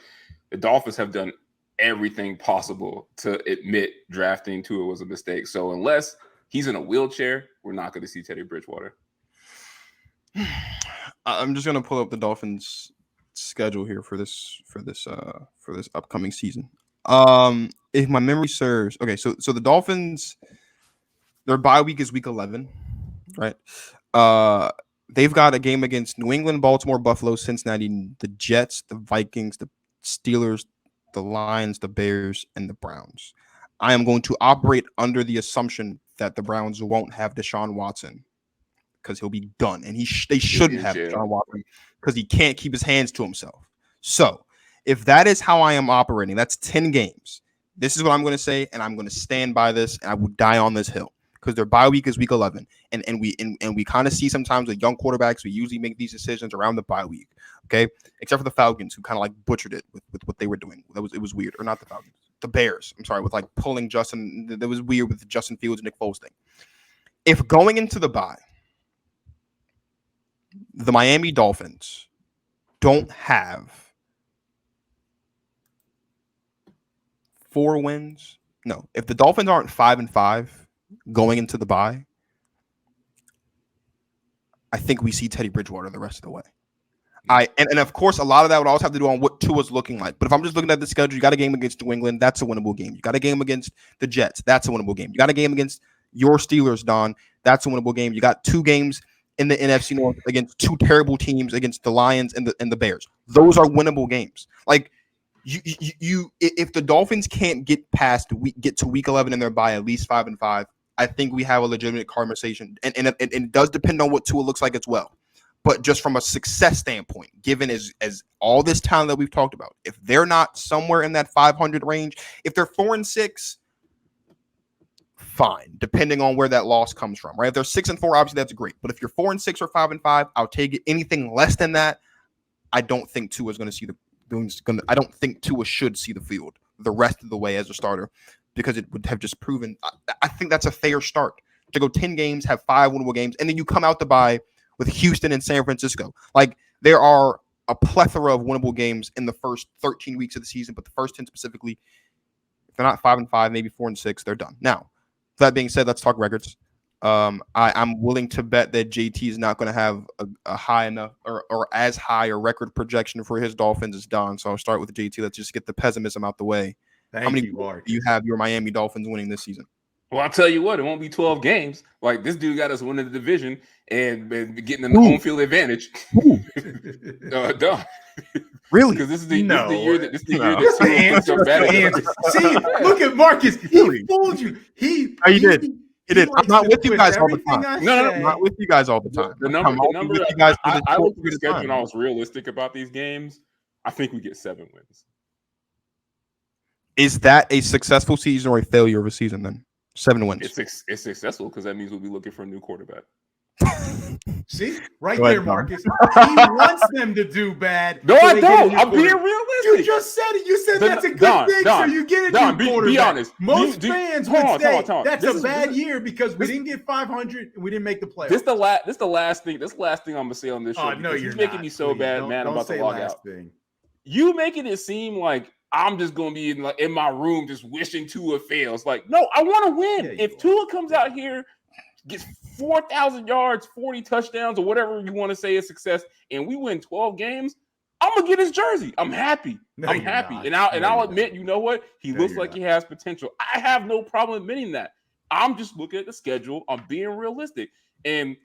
the Dolphins have done everything possible to admit drafting Tua was a mistake. So unless he's in a wheelchair, we're not going to see Teddy Bridgewater. I'm just going to pull up the Dolphins schedule here for this upcoming season. If my memory serves, okay, so the Dolphins, their bye week is week 11, right? They've got a game against New England, Baltimore, Buffalo, Cincinnati, the Jets, the Vikings, the Steelers, the Lions, the Bears, and the Browns. I am going to operate under the assumption that the Browns won't have Deshaun Watson because he'll be done, and they shouldn't have Deshaun Watson because he can't keep his hands to himself. So if that is how I am operating, that's 10 games. This is what I'm going to say, and I'm going to stand by this, and I will die on this hill because their bye week is week 11, and we kind of see sometimes with young quarterbacks, we usually make these decisions around the bye week, okay? Except for the Falcons, who kind of like butchered it with what they were doing. It was weird, or not the Falcons, the Bears. I'm sorry, with like pulling Justin. That was weird with the Justin Fields and Nick Foles thing. If going into the bye, the Miami Dolphins don't have 4 wins. No, if the Dolphins aren't 5-5 going into the bye, I think we see Teddy Bridgewater the rest of the way. And of course, a lot of that would also have to do on what Tua's looking like. But if I'm just looking at the schedule, you got a game against New England, that's a winnable game. You got a game against the Jets, that's a winnable game. You got a game against your Steelers, Don, that's a winnable game. You got 2 games in the NFC North against 2 terrible teams, against the Lions and the Bears. Those are winnable games. Like you if the Dolphins can't get to week 11 and they're by at least 5-5, I think we have a legitimate conversation. And it does depend on what Tua looks like as well. But just from a success standpoint, given as all this talent that we've talked about, if they're not somewhere in that 500 range, if they're 4-6, fine, depending on where that loss comes from, right? If they're 6-4, obviously that's great. But if you're 4-6 or 5-5, I'll take it. Anything less than that, I don't think Tua's going to see I don't think Tua should see the field the rest of the way as a starter, because it would have just proven. I think that's a fair start to go 10 games, have 5 winnable games, and then you come out to bye with Houston and San Francisco. Like, there are a plethora of winnable games in the first 13 weeks of the season, but the first 10 specifically, if they're not 5-5, maybe 4-6, they're done. Now, that being said, let's talk records. I'm willing to bet that JT is not going to have a high enough or as high a record projection for his Dolphins as Don. So I'll start with JT. Let's just get the pessimism out the way. How many do you have your Miami Dolphins winning this season? Well, I'll tell you what, it won't be 12 games. Like, this dude got us winning the division and getting the home field advantage. Done. Really? Because this is the year that See, look at Marcus. He fooled you. He did. I'm not with you guys all the time. No, I'm not with you guys all the time. The number I looked at the schedule and I was realistic about these games. I think we get 7 wins. Is that a successful season or a failure of a season then? 7 wins. It's successful because that means we'll be looking for a new quarterback. See, right there, Marcus. He wants them to do bad. No, I don't. I'm being realistic. You just said it. You said that's a good thing, so you get a new quarterback. Be honest. Most fans would say that's a bad year because we didn't get 500 and we didn't make the playoffs. This the last thing. This is the last thing I'm gonna say on this show. No, you're making me so bad, man. I'm about to log out. You making it seem like I'm just gonna be in my room just wishing Tua fails. Like, no, I want to win. If Tua comes out here, gets 4,000 yards, 40 touchdowns, or whatever you want to say is success, and we win 12 games, I'm gonna get his jersey. I'm happy. I'm happy. And I'll admit, you know what? He looks like he has potential. I have no problem admitting that. I'm just looking at the schedule. I'm being realistic. And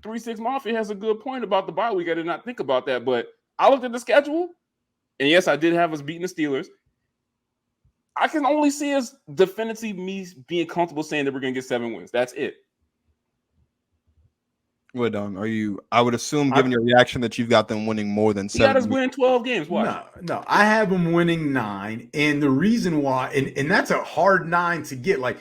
3-6 Mafia has a good point about the bye week. I did not think about that, but I looked at the schedule, and yes, I did have us beating the Steelers. I can only see us definitively me being comfortable saying that we're gonna get 7 wins. That's it. What, Don? I would assume, given your reaction, that you've got them winning more than 7. You got us winning 12 games. Why? No. I have them winning 9. And the reason why, and that's a hard 9 to get. Like,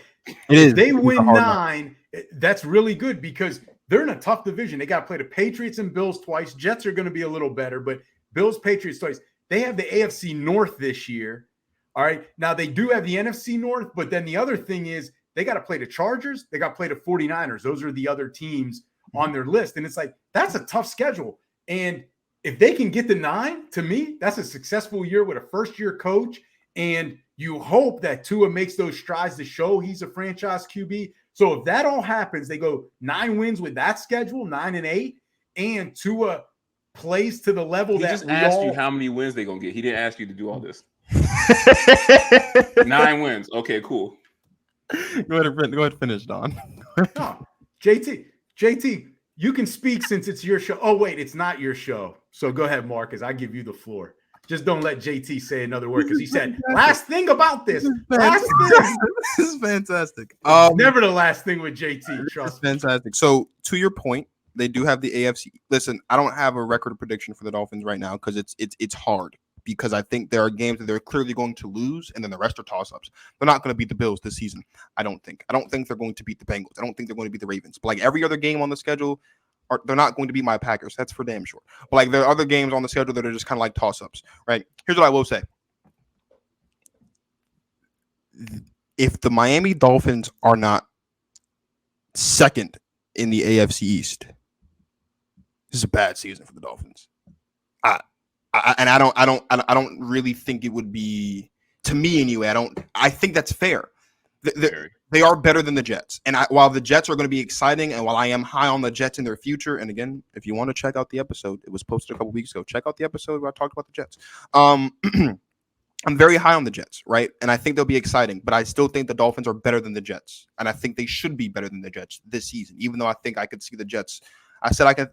if they win 9, that's really good because they're in a tough division. They got to play the Patriots and Bills twice. Jets are going to be a little better, but Bills, Patriots twice. They have the AFC North this year. All right. Now, they do have the NFC North, but then the other thing is they got to play the Chargers. They got to play the 49ers. Those are the other teams on their list. And it's like, that's a tough schedule. And if they can get the 9, to me, that's a successful year with a first-year coach. And you hope that Tua makes those strides to show he's a franchise QB. So if that all happens, they go 9 wins with that schedule, 9-8, and Tua plays to the level he that just asked you how many wins they're going to get. He didn't ask you to do all this. 9 wins. Okay, cool. Go ahead, finish, Don. No, JT, you can speak since it's your show. Oh, wait, it's not your show. So go ahead, Marcus. I give you the floor. Just don't let JT say another word because he said, last thing about this. Last thing. This is fantastic. Never the last thing with JT. Trust me. Fantastic. So to your point, they do have the AFC. Listen, I don't have a record prediction for the Dolphins right now because it's hard because I think there are games that they're clearly going to lose, and then the rest are toss-ups. They're not going to beat the Bills this season. I don't think they're going to beat the Bengals. I don't think they're going to beat the Ravens. But like every other game on the schedule, they're not going to beat my Packers. That's for damn sure. But like there are other games on the schedule that are just kind of like toss-ups, right? Here's what I will say. If the Miami Dolphins are not second in the AFC East, this is a bad season for the Dolphins. I don't really think it would be, to me anyway. I think that's fair. They are better than the Jets. And while the Jets are going to be exciting, and while I am high on the Jets in their future, and again, if you want to check out the episode, it was posted a couple weeks ago. Check out the episode where I talked about the Jets. I'm very high on the Jets, right? And I think they'll be exciting, but I still think the Dolphins are better than the Jets. And I think they should be better than the Jets this season, even though I think I could see the Jets. I said I could,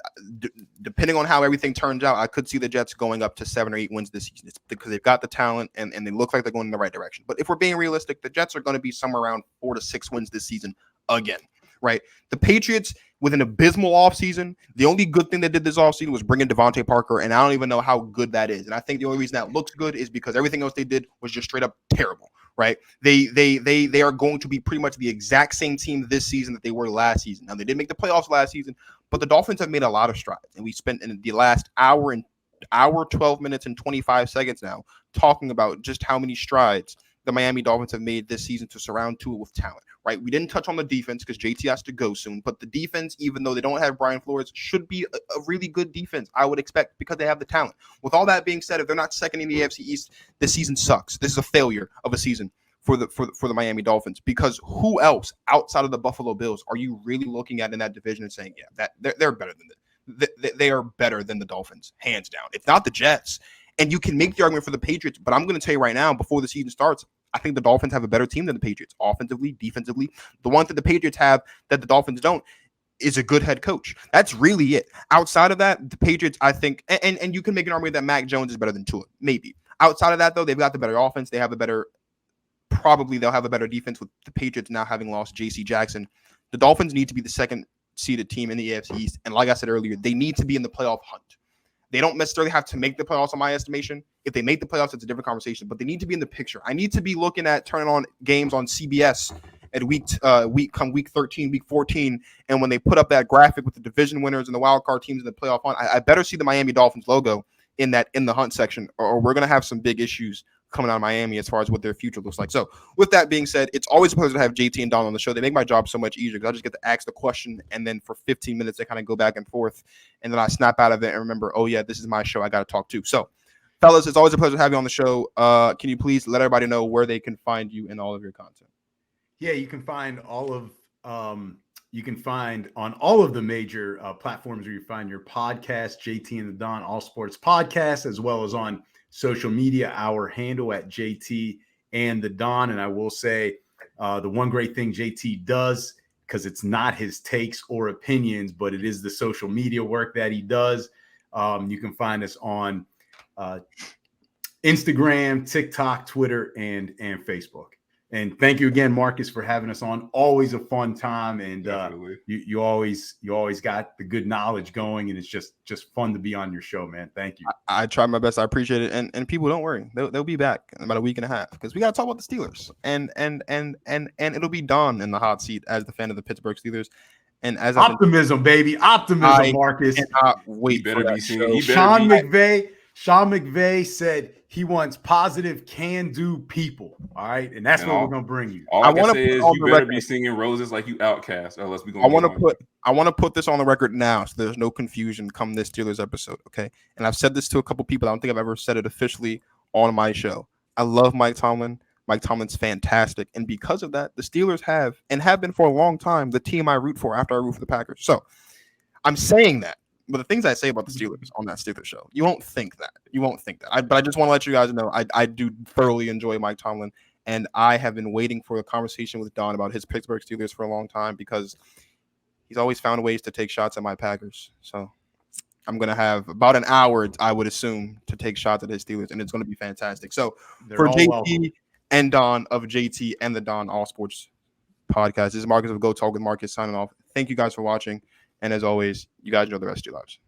depending on how everything turns out, I could see the Jets going up to 7 or 8 wins this season. It's because they've got the talent and they look like they're going in the right direction. But if we're being realistic, the Jets are going to be somewhere around 4 to 6 wins this season again, right? The Patriots, with an abysmal offseason, the only good thing they did this offseason was bring in Devontae Parker, and I don't even know how good that is. And I think the only reason that looks good is because everything else they did was just straight up terrible, right? They are going to be pretty much the exact same team this season that they were last season. Now, they did make the playoffs last season, but the Dolphins have made a lot of strides, and we spent in the last hour, 12 minutes, and 25 seconds now talking about just how many strides the Miami Dolphins have made this season to surround Tua with talent, right? We didn't touch on the defense because JT has to go soon, but the defense, even though they don't have Brian Flores, should be a really good defense, I would expect, because they have the talent. With all that being said, if they're not second in the AFC East, this season sucks. This is a failure of a season for the Miami Dolphins, because who else outside of the Buffalo Bills are you really looking at in that division and saying, yeah, that they're better than they are better than the Dolphins, hands down. It's not the Jets. And you can make the argument for the Patriots, but I'm going to tell you right now, before the season starts, I think the Dolphins have a better team than the Patriots, offensively, defensively. The one that the Patriots have that the Dolphins don't is a good head coach. That's really it. Outside of that, the Patriots, I think, and you can make an argument that Mac Jones is better than Tua, maybe. Outside of that, though, they've got the better offense. They have a better, probably they'll have a better defense with the Patriots now having lost J.C. Jackson. The Dolphins need to be the second seeded team in the AFC East. And like I said earlier, they need to be in the playoff hunt. They don't necessarily have to make the playoffs, in my estimation. If they make the playoffs, it's a different conversation. But they need to be in the picture. I need to be looking at turning on games on CBS at week 13, week 14, and when they put up that graphic with the division winners and the wild card teams in the playoff hunt, I better see the Miami Dolphins logo in the hunt section, or we're gonna have some big issues coming out of Miami as far as what their future looks like. So with that being said, it's always a pleasure to have JT and Don on the show. They make my job so much easier because I just get to ask the question, and then for 15 minutes they kind of go back and forth, and then I snap out of it and remember, oh yeah, this is my show, I got to talk to. So fellas, it's always a pleasure to have you on the show. Can you please let everybody know where they can find you and all of your content? Yeah, you can find all of on all of the major platforms where you find your podcast, JT and the Don All Sports Podcast, as well as on social media, our handle at JT and the Don. And I will say the one great thing JT does, because it's not his takes or opinions, but it is the social media work that he does. You can find us on Instagram, TikTok, Twitter, and Facebook. And thank you again, Marcus, for having us on. Always a fun time, and you always got the good knowledge going, and it's just fun to be on your show, man. Thank you. I try my best. I appreciate it, and people, don't worry, they'll be back in about a week and a half, because we got to talk about the Steelers, and it'll be Don in the hot seat as the fan of the Pittsburgh Steelers, and as optimism, baby, optimism, Marcus. Cannot wait for that show. Sean McVay said he wants positive can-do people. All right. And that's what we're going to bring you. All I can say is you better be singing Roses like you Outcast, or else we're going to I want to put this on the record now so there's no confusion come this Steelers episode, okay? And I've said this to a couple people. I don't think I've ever said it officially on my show. I love Mike Tomlin. Mike Tomlin's fantastic. And because of that, the Steelers have been for a long time the team I root for after I root for the Packers. So I'm saying that. But the things I say about the Steelers on that Steelers show, you won't think that. But I just want to let you guys know I do thoroughly enjoy Mike Tomlin, and I have been waiting for a conversation with Don about his Pittsburgh Steelers for a long time, because he's always found ways to take shots at my Packers. So I'm going to have about an hour, I would assume, to take shots at his Steelers, and it's going to be fantastic. So They're for all JT welcome. and Don of JT and the Don All Sports podcast, this is Marcus of Go Talk with Marcus signing off. Thank you guys for watching. And as always, you guys enjoy the rest of your lives.